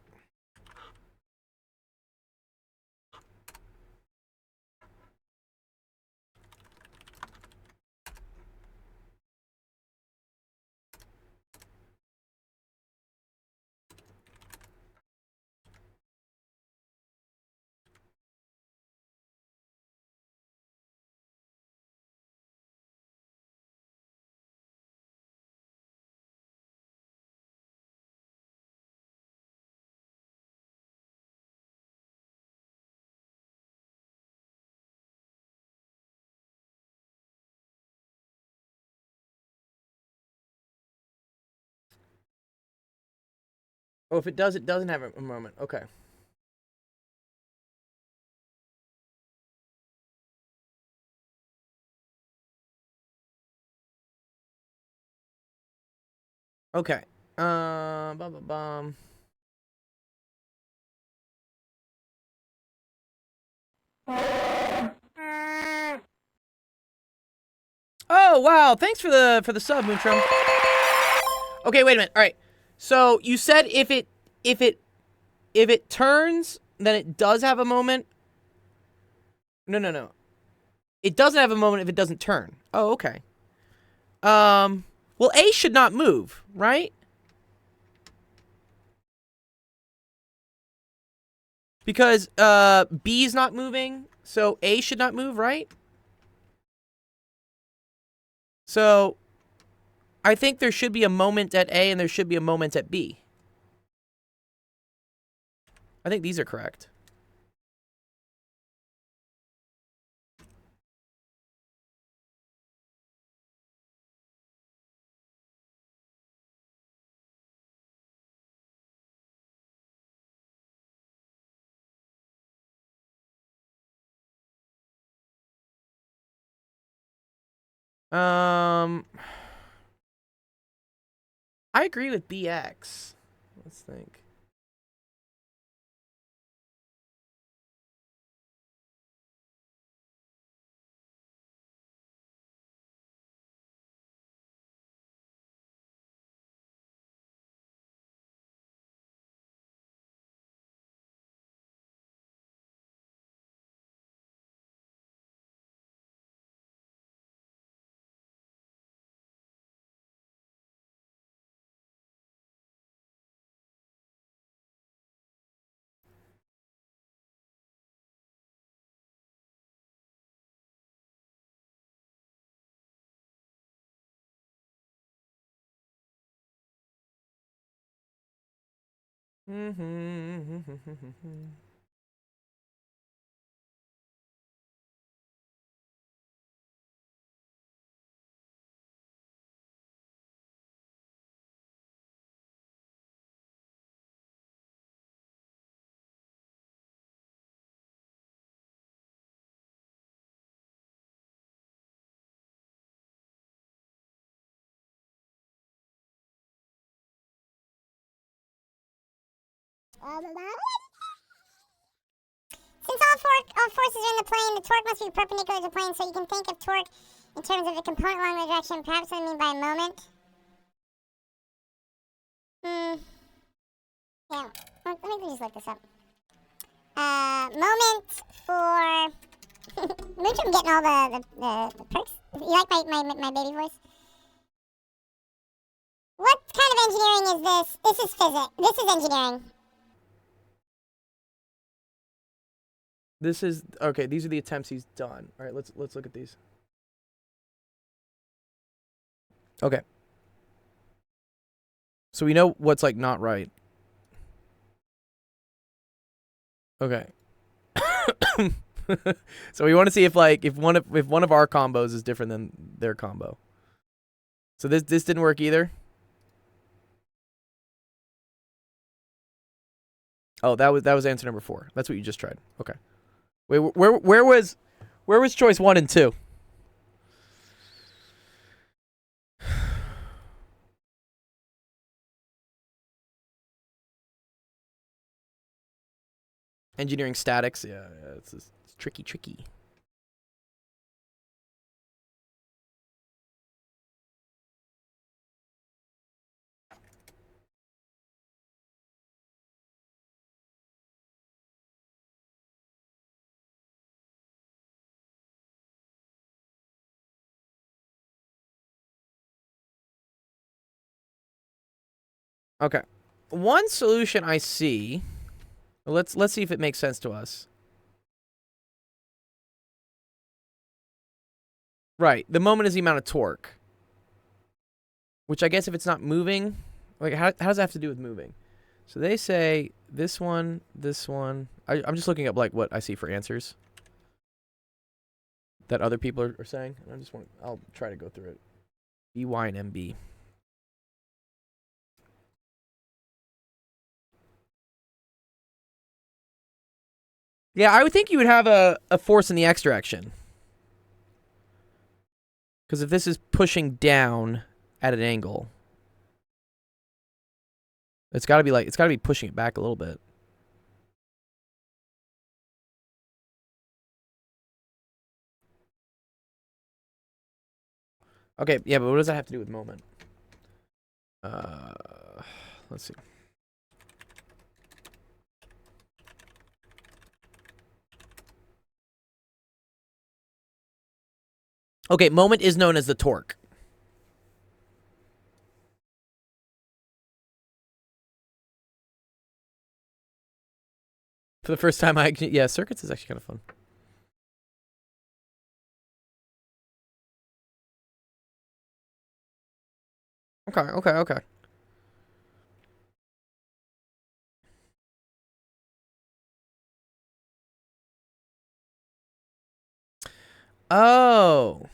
Oh, if it does, it doesn't have a moment. Okay. Okay. Bum, bum, bum. Oh wow! Thanks for the sub, Moonstrom. Okay, wait a minute. All right. So you said if it turns, then it does have a moment. No. It doesn't have a moment if it doesn't turn. Oh, okay. Well, A should not move, right? Because B is not moving, so A should not move, right? So I think there should be a moment at A and there should be a moment at B. I think these are correct. I agree with BX. Let's think. Since all forces are in the plane, the torque must be perpendicular to the plane, so you can think of torque in terms of a component along the direction. Perhaps I mean by a moment. Yeah. Let me just look this up. Moment for... Moonstrom getting all the perks. You like my baby voice? What kind of engineering is this? This is physics. This is engineering. This is okay. These are the attempts he's done. All right, let's look at these. Okay. So we know what's like not right. Okay. So we want to see if like if one of our combos is different than their combo. So this didn't work either. Oh, that was answer number 4. That's what you just tried. Okay. Wait, where was choice 1 and 2? Engineering statics. Yeah, it's tricky. Okay. One solution I see. Let's see if it makes sense to us. Right. The moment is the amount of torque. Which I guess if it's not moving, like how does that have to do with moving? So they say this one, this one. I'm just looking up like what I see for answers that other people are saying. And I'll try to go through it. EY and MB. Yeah, I would think you would have a force in the X direction. Because if this is pushing down at an angle, it's got to be pushing it back a little bit. Okay, yeah, but what does that have to do with moment? Let's see. Okay, moment is known as the torque. For the first time, yeah, circuits is actually kind of fun. Okay. Oh.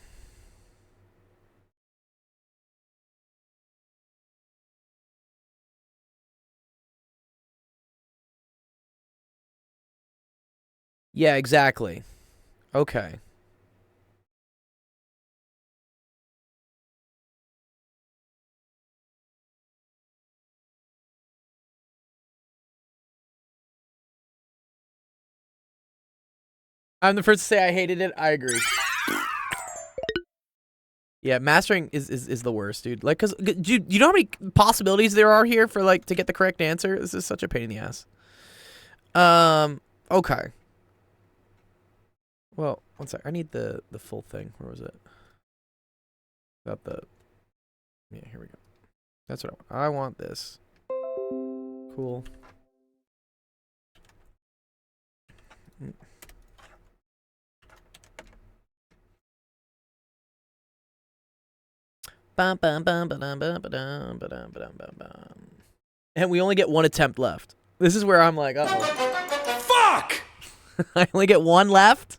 Yeah, exactly. Okay. I'm the first to say I hated it. I agree. Yeah, mastering is the worst, dude. Like, cause do you know how many possibilities there are here for like to get the correct answer? This is such a pain in the ass. Okay. Well, one sec. I need the full thing. Where was it? Got the. Yeah, here we go. That's what I want. I want this. Cool. And we only get one attempt left. This is where I'm like, uh-oh. Fuck! I only get one left.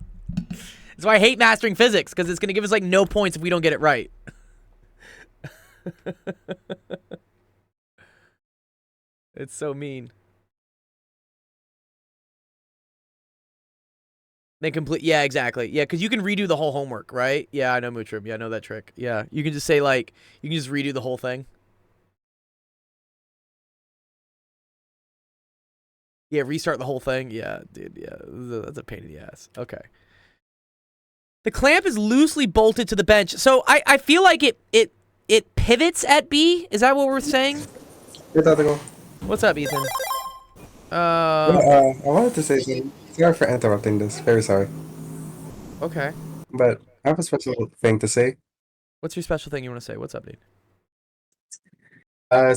That's why I hate mastering physics, because it's going to give us like no points if we don't get it right. It's so mean. Then complete. Yeah, exactly. Yeah, because you can redo the whole homework, right? Yeah, I know Mootrim. Yeah, I know that trick. Yeah, you can just say like, you can just redo the whole thing. Yeah, restart the whole thing. Yeah, dude. Yeah, that's a pain in the ass. Okay. The clamp is loosely bolted to the bench, so I feel like it pivots at B. Is that what we're saying? Good article. What's up, Ethan? I wanted to say something. Sorry for interrupting this. Very sorry. Okay. But I have a special thing to say. What's your special thing you want to say? What's up, dude?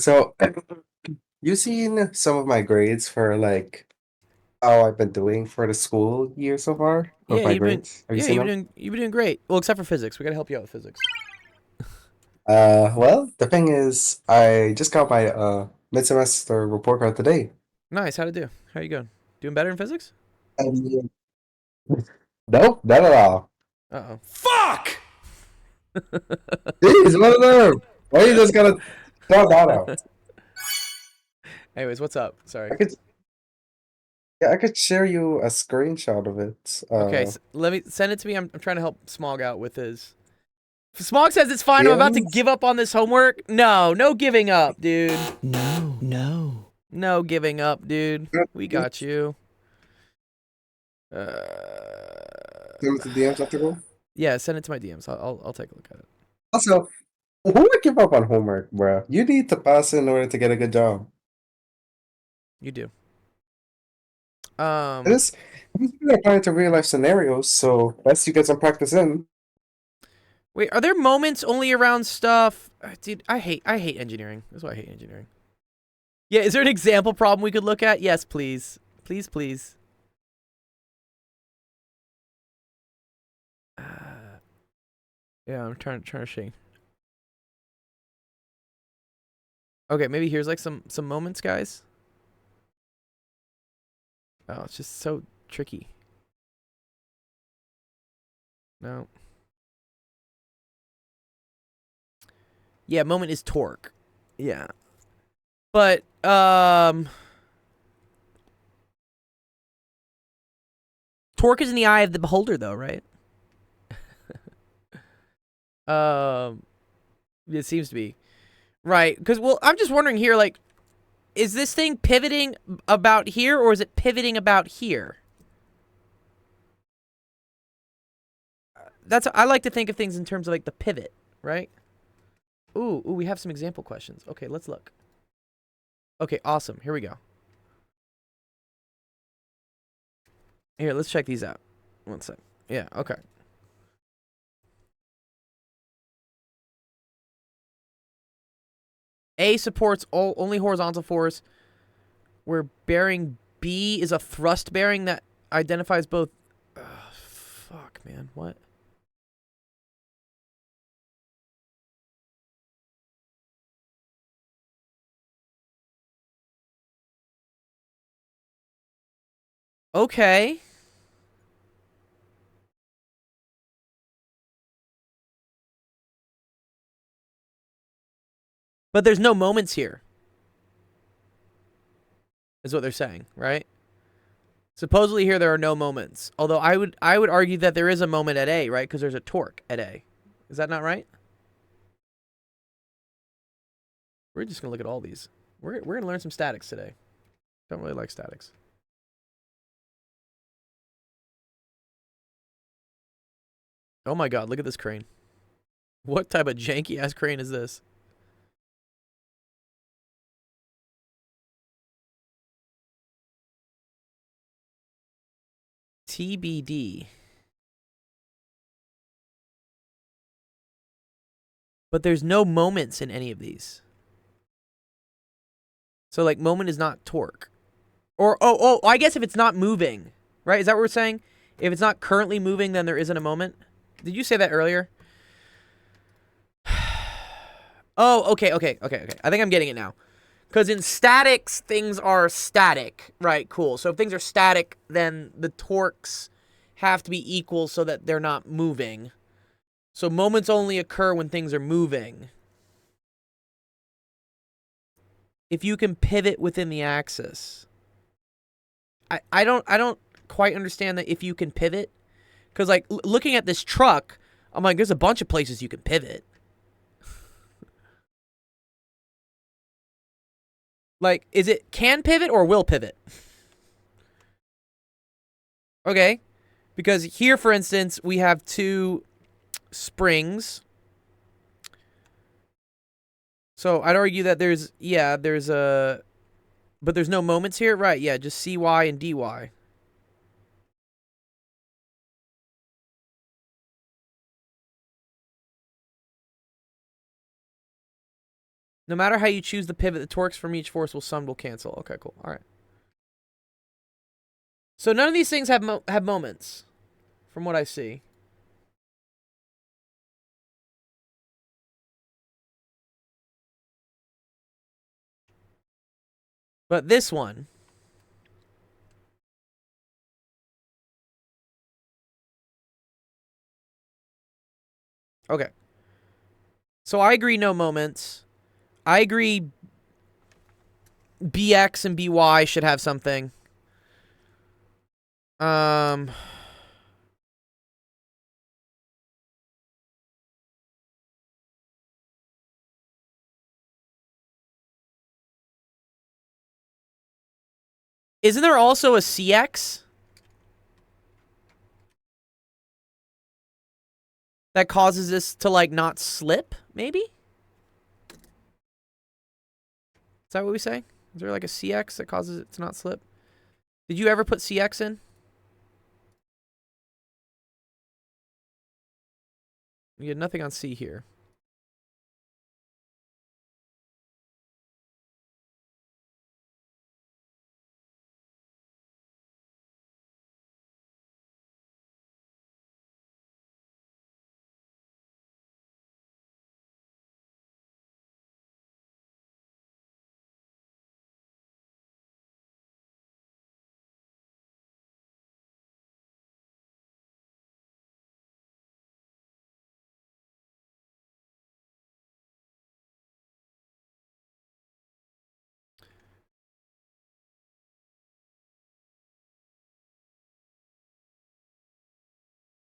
So you've seen some of my grades for like how I've been doing for the school year so far with Yeah, my you've been, grades. Have you seen them? you've been doing great. Well, except for physics. We gotta help you out with physics. Well, the thing is, I just got my mid-semester report card today. Nice. How'd it do? How you going? Doing better in physics? I mean, nope, not at all. Uh-oh. Fuck! Jeez, what on earth? Why you just gotta shout that out? Anyways, what's up? Sorry. I could, yeah, I could share you a screenshot of it. Okay, let me send it to me. I'm trying to help Smog out with his. Smog says it's fine. I'm about to DMs? give up on this homework. No, no giving up, dude. No, no. No giving up, dude. We got you. Send it to DMs after go. Yeah, send it to my DMs. I'll take a look at it. Also, who would give up on homework, bro? You need to pass in order to get a good job. You do. This you're applying to real life scenarios, so best you get some practice in. Wait, are there moments only around stuff? Dude, I hate engineering. That's why I hate engineering. Yeah, is there an example problem we could look at? Yes, please. Please, please. Yeah, I'm trying to see. Okay, maybe here's like some moments, guys. Oh, it's just so tricky. No. Yeah, moment is torque. Yeah. But torque is in the eye of the beholder though, right? It seems to be. Right, because well, I'm just wondering here, like, is this thing pivoting about here or is it pivoting about here? I like to think of things in terms of like the pivot, right? Ooh, we have some example questions. Okay, let's look. Okay, awesome. Here we go. Here, let's check these out. One sec. Yeah, okay. A supports only horizontal force, where bearing B is a thrust bearing that identifies both. Fuck, man. What? Okay. But there's no moments here. Is what they're saying, right? Supposedly here there are no moments. Although I would argue that there is a moment at A, right? Because there's a torque at A. Is that not right? We're just gonna look at all these. We're gonna learn some statics today. Don't really like statics. Oh my god, look at this crane. What type of janky ass crane is this? TBD. But there's no moments in any of these. So like moment is not torque. Or oh, I guess if it's not moving, right? Is that what we're saying? If it's not currently moving, then there isn't a moment. Did you say that earlier? Oh, okay. I think I'm getting it now. Because in statics, things are static. Right, cool. So if things are static, then the torques have to be equal so that they're not moving. So moments only occur when things are moving. If you can pivot within the axis. I don't quite understand that if you can pivot. Because, like, looking at this truck, I'm like, there's a bunch of places you can pivot. Like, is it can pivot or will pivot? Okay. Because here, for instance, we have two springs. So I'd argue that there's a... But there's no moments here? Right, yeah, just CY and DY. No matter how you choose the pivot, the torques from each force will cancel. Okay, cool. All right. So none of these things have moments, from what I see. But this one Okay. So I agree no moments. I agree BX and BY should have something. Isn't there also a CX? That causes this to, like, not slip, maybe? Is that what we say? Is there, like, a CX that causes it to not slip? Did you ever put CX in? We had nothing on C here.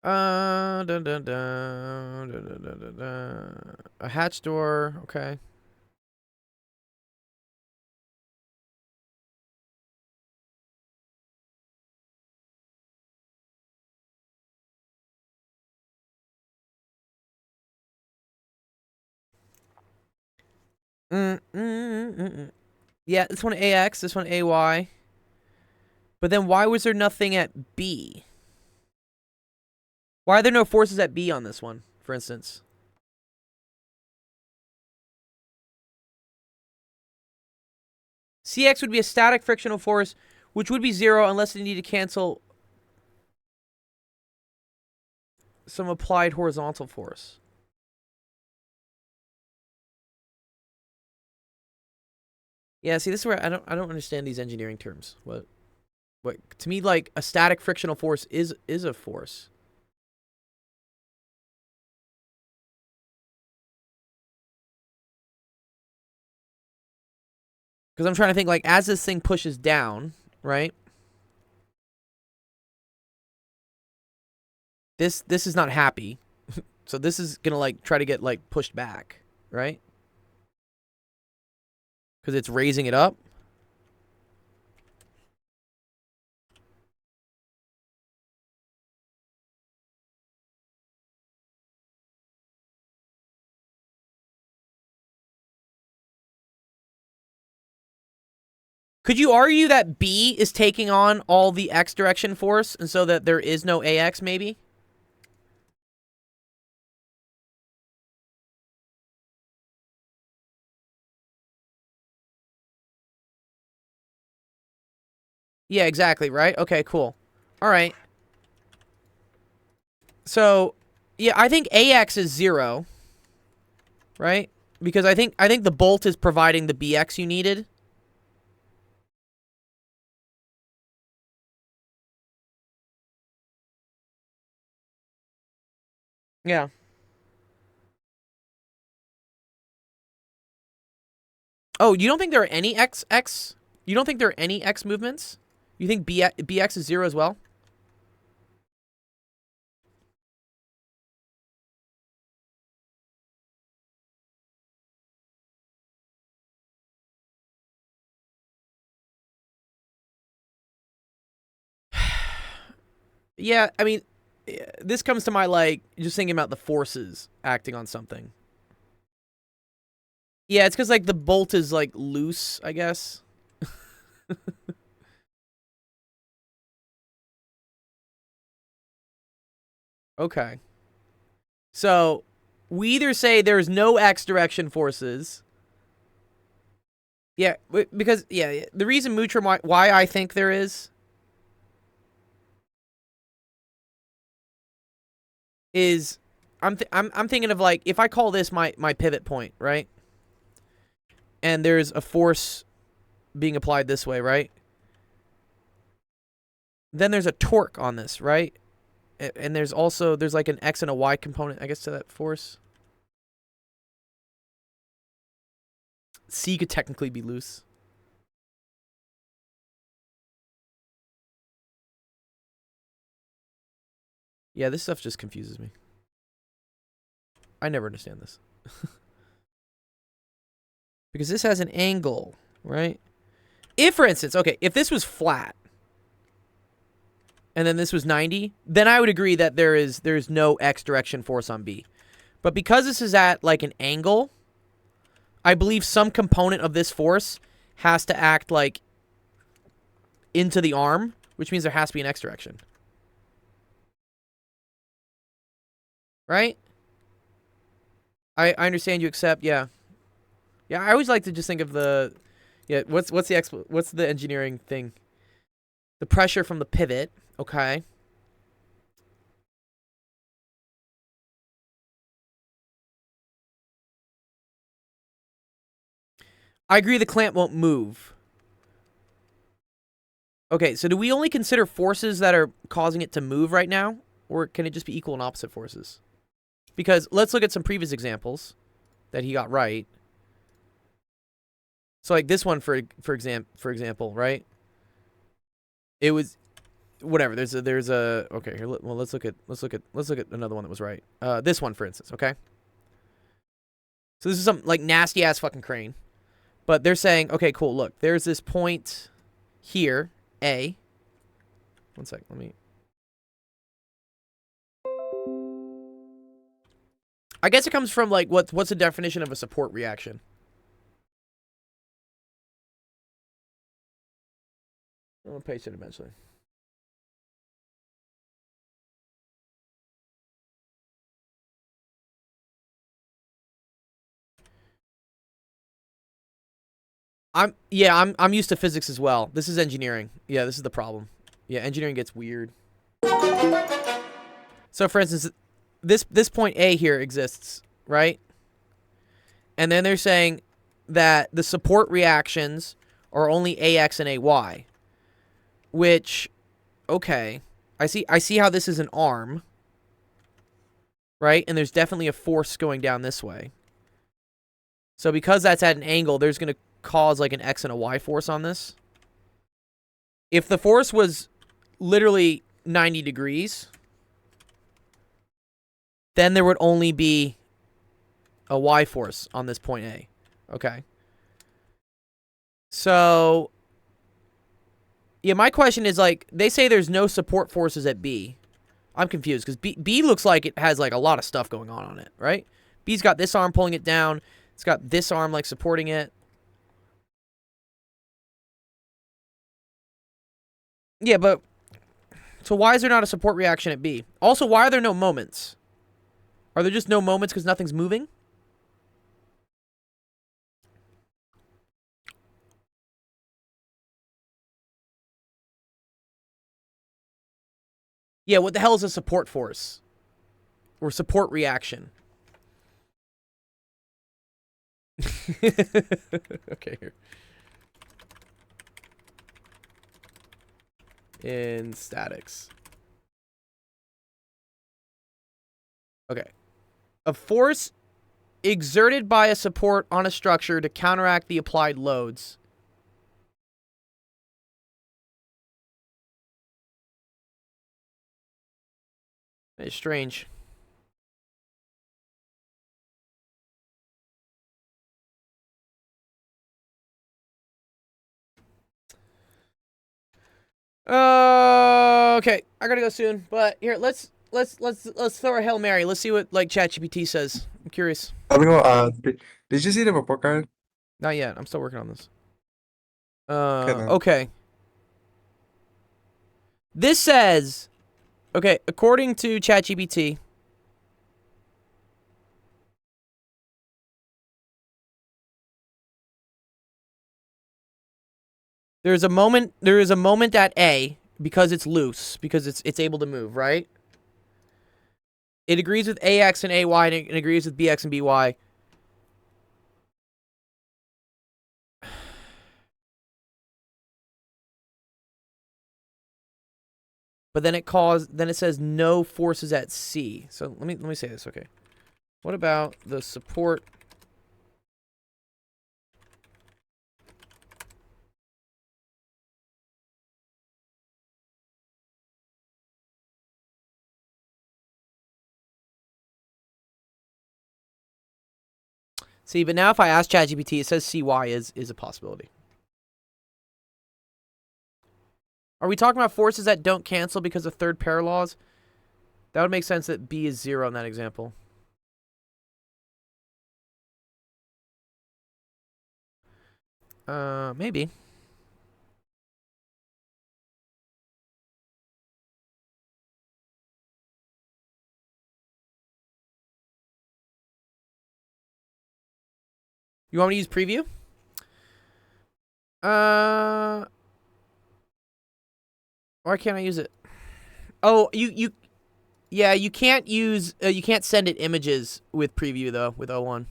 Dun, dun, dun, dun, dun, dun, dun, dun. A hatch door, okay. Yeah, this one AX, this one AY. But then why was there nothing at B? Why are there no forces at B on this one, for instance? CX would be a static frictional force, which would be 0 unless it needed to cancel some applied horizontal force. Yeah, see, this is where I don't understand these engineering terms. What to me, like, a static frictional force is a force. Because I'm trying to think, like, as this thing pushes down, right? This is not happy. So this is gonna, like, try to get, like, pushed back, right? Because it's raising it up. Could you argue that B is taking on all the X direction force, and so that there is no AX, maybe? Yeah, exactly, right? Okay, cool. All right. So, yeah, I think AX is 0, right? Because I think the bolt is providing the BX you needed. Yeah. Oh, you don't think there are any X? You don't think there are any X movements? You think BX is 0 as well? Yeah, I mean, this comes to my, like, just thinking about the forces acting on something. Yeah, it's because, like, the bolt is, like, loose, I guess. Okay. So, we either say there's no X direction forces. Yeah, because, yeah, the reason, Mootram, why I think there is I'm thinking of, like, if I call this my pivot point, right? And there's a force being applied this way, right? Then there's a torque on this, right? And there's also, there's like an X and a Y component, I guess, to that force. C could technically be loose. Yeah, this stuff just confuses me. I never understand this. Because this has an angle, right? If, for instance, okay, if this was flat, and then this was 90, then I would agree that there's no X direction force on B. But because this is at, like, an angle, I believe some component of this force has to act, like, into the arm, which means there has to be an X direction. Right? I understand you accept, yeah. Yeah, I always like to just think of the, yeah, what's the engineering thing? The pressure from the pivot, okay. I agree the clamp won't move. Okay, so do we only consider forces that are causing it to move right now? Or can it just be equal and opposite forces? Because let's look at some previous examples that he got right. So like this one for example, right? It was whatever. There's a okay, here, well let's look at another one that was right. This one for instance, okay? So this is some like nasty ass fucking crane. But they're saying, okay, cool, look, there's this point here, A. One sec, let me. I guess it comes from like what's the definition of a support reaction? I'll paste it eventually. I'm used to physics as well. This is engineering. Yeah, this is the problem. Yeah, engineering gets weird. So for instance, this point A here exists, right? And then they're saying that the support reactions are only AX and AY. Which, okay, I see how this is an arm, right? And there's definitely a force going down this way. So because that's at an angle, there's going to cause like an X and a Y force on this. If the force was literally 90 degrees, then there would only be a Y force on this point A. Okay. So, yeah, my question is like, they say there's no support forces at B. I'm confused because B looks like it has like a lot of stuff going on it, right? B's got this arm pulling it down. It's got this arm like supporting it. Yeah, but so why is there not a support reaction at B? Also, why are there no moments? Are there just no moments because nothing's moving? Yeah, what the hell is a support force? Or support reaction? Okay, here. In statics. Okay. A force exerted by a support on a structure to counteract the applied loads. It's strange. Okay, I gotta go soon. But here, let's throw a Hail Mary. Let's see what like ChatGPT says. I'm curious. Amigo, did you see the report card? Not yet. I'm still working on this. then. Okay. This says, okay, according to ChatGPT, there is a moment at A because it's loose, because it's able to move, right? It agrees with AX and AY and it agrees with BX and BY. But then it says no forces at C. So let me say this, okay. What about the support See, but now if I ask ChatGPT, it says CY is a possibility. Are we talking about forces that don't cancel because of third pair laws? That would make sense that B is 0 in that example. Maybe. You want me to use preview? Why can't I use it? Oh, yeah, you can't use, you can't send it images with preview though, with O1.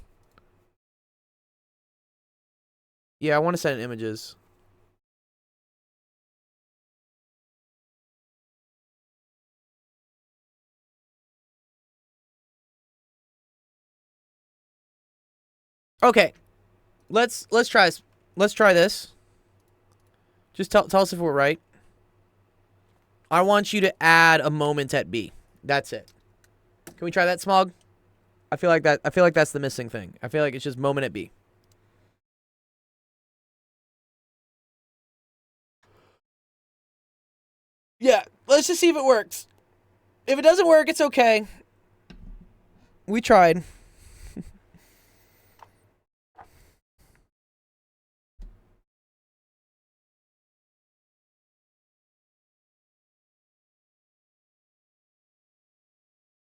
Yeah, I want to send it images. Okay, let's try this. Let's try this. Just tell us if we're right. I want you to add a moment at B. That's it. Can we try that, Smog? I feel like that's the missing thing. I feel like it's just moment at B. Yeah, let's just see if it works. If it doesn't work, it's okay. We tried.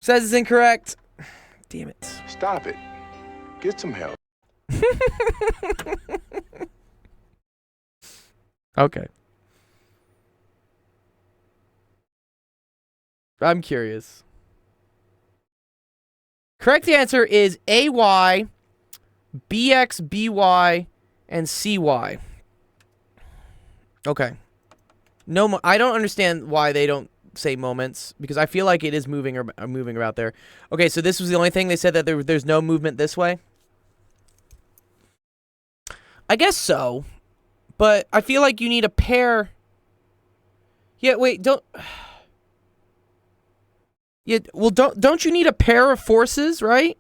Says it's incorrect. Damn it. Stop it. Get some help. Okay. I'm curious. Correct answer is AY, BX, BY, and CY. Okay. No, I don't understand why they don't say moments, because I feel like it is moving about there. Okay, so this was the only thing they said, that there's no movement this way. I guess so, but I feel like you need a pair. Yeah, wait, don't. Yeah, well, don't you need a pair of forces, right?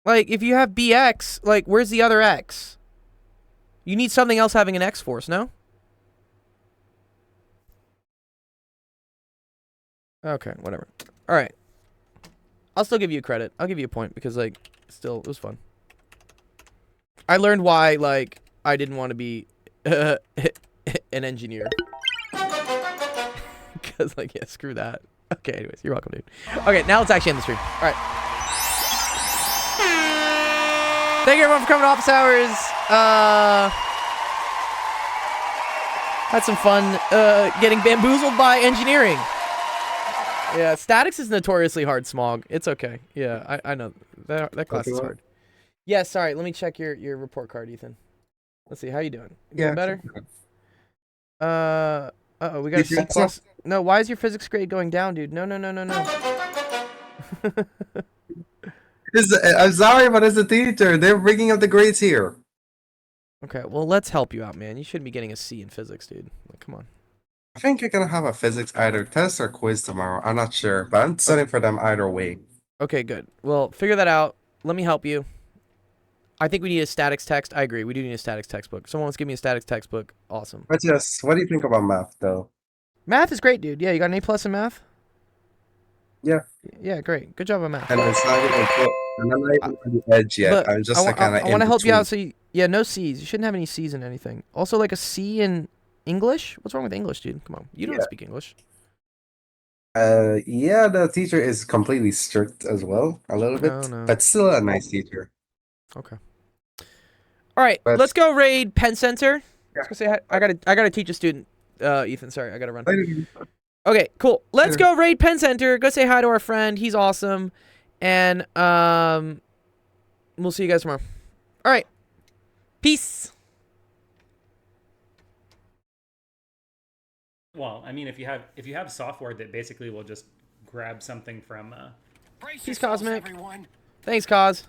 Like, if you have BX, like, where's the other X? You need something else having an X force, no? Okay, whatever. All right. I'll still give you credit. I'll give you a point because, like, still, it was fun. I learned why, like, I didn't want to be an engineer. Because, like, yeah, screw that. Okay, anyways, you're welcome, dude. Okay, now let's actually end the stream. All right. Thank you, everyone, for coming to Office Hours. Had some fun getting bamboozled by engineering. Yeah, statics is notoriously hard, Smog. It's okay. Yeah, I know. That class is hard. Yeah, sorry. Let me check your report card, Ethan. Let's see. How you doing? Doing better? Uh-oh, we got a C plus. No, why is your physics grade going down, dude? No. I'm sorry, but as a teacher, they're bringing up the grades here. Okay, well, let's help you out, man. You shouldn't be getting a C in physics, dude. Like, come on. I think you're gonna have a physics either test or quiz tomorrow. I'm not sure, but I'm studying for them either way. Okay, good. Well, figure that out. Let me help you. I think we need a statics text. I agree. We do need a statics textbook. Someone wants to give me a statics textbook. Awesome. But yes, what do you think about math, though? Math is great, dude. Yeah, you got an A+ in math? Yeah. Yeah, great. Good job on math. And it's not even I'm not even on the edge yet. But I'm just like kind of I want to help you out. So yeah, no C's. You shouldn't have any C's in anything. Also, like a C in English. What's wrong with English, dude? Come on, you don't speak English. Yeah, the teacher is completely strict as well, a little bit, No. but still a nice teacher. Okay. All right, But- let's go raid Penn Center. Yeah. Let's go say hi. I gotta teach a student. Ethan, sorry, I gotta run. Okay, cool. Let's go raid Penn Center. Go say hi to our friend. He's awesome. And we'll see you guys tomorrow. All right. Peace. Well, I mean, if you have software that basically will just grab something from. Peace, Cosmic. Thanks, Cos.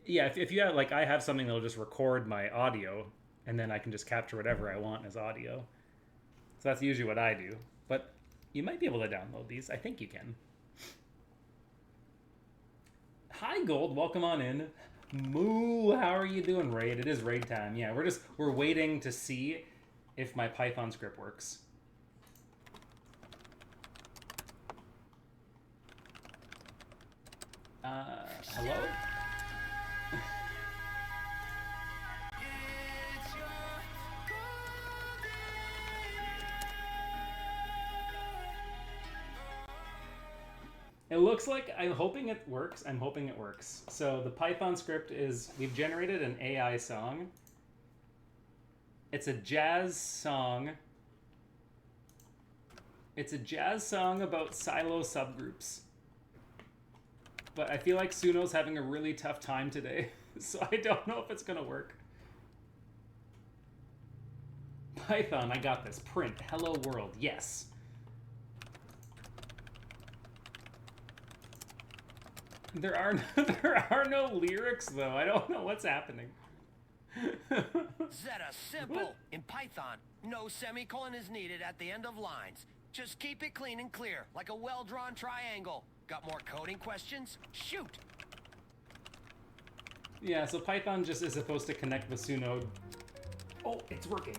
Yeah, if you have like I have something that'll just record my audio, and then I can just capture whatever I want as audio. So that's usually what I do. But you might be able to download these. I think you can. Hi, Gold. Welcome on in. Moo, how are you doing, Raid? It is raid time. Yeah, we're waiting to see if my Python script works. Hello? It looks like I'm hoping it works. I'm hoping it works. So the Python script is we've generated an AI song. It's a jazz song. It's a jazz song about silo subgroups. But I feel like Suno's having a really tough time today, so I don't know if it's gonna work. Python, I got this. Print, hello world, yes. There are no lyrics though. I don't know what's happening. Zeta simple. In Python, no semicolon is needed at the end of lines. Just keep it clean and clear, like a well-drawn triangle. Got more coding questions? Shoot! Yeah, so Python just is supposed to connect with Suno. Oh, it's working.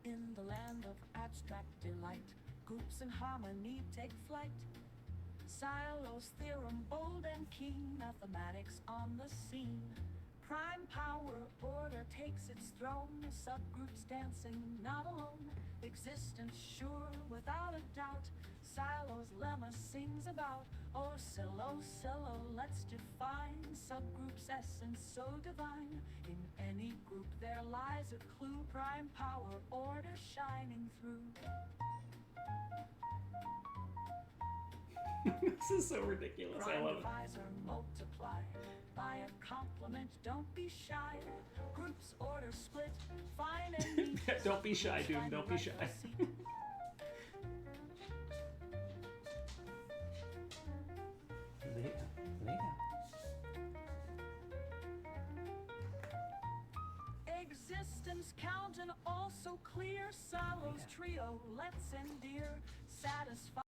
In the land of abstract delight, groups in harmony take flight. Silos, theorem, bold and keen, mathematics on the scene. Prime power, order takes its throne, subgroups dancing, not alone. Existence sure, without a doubt. Silos, lemma sings about. Oh, silo, let's define subgroups essence so divine. In any group there lies a clue, prime power, order shining through. This is so ridiculous. I love it. Divisor, multiply by a complement. Don't be shy. Groups order split. Fine and neat. Don't be shy, dude. Don't be shy. Lay down. Existence count and also clear. Silos trio. Let's endear. Satisfy.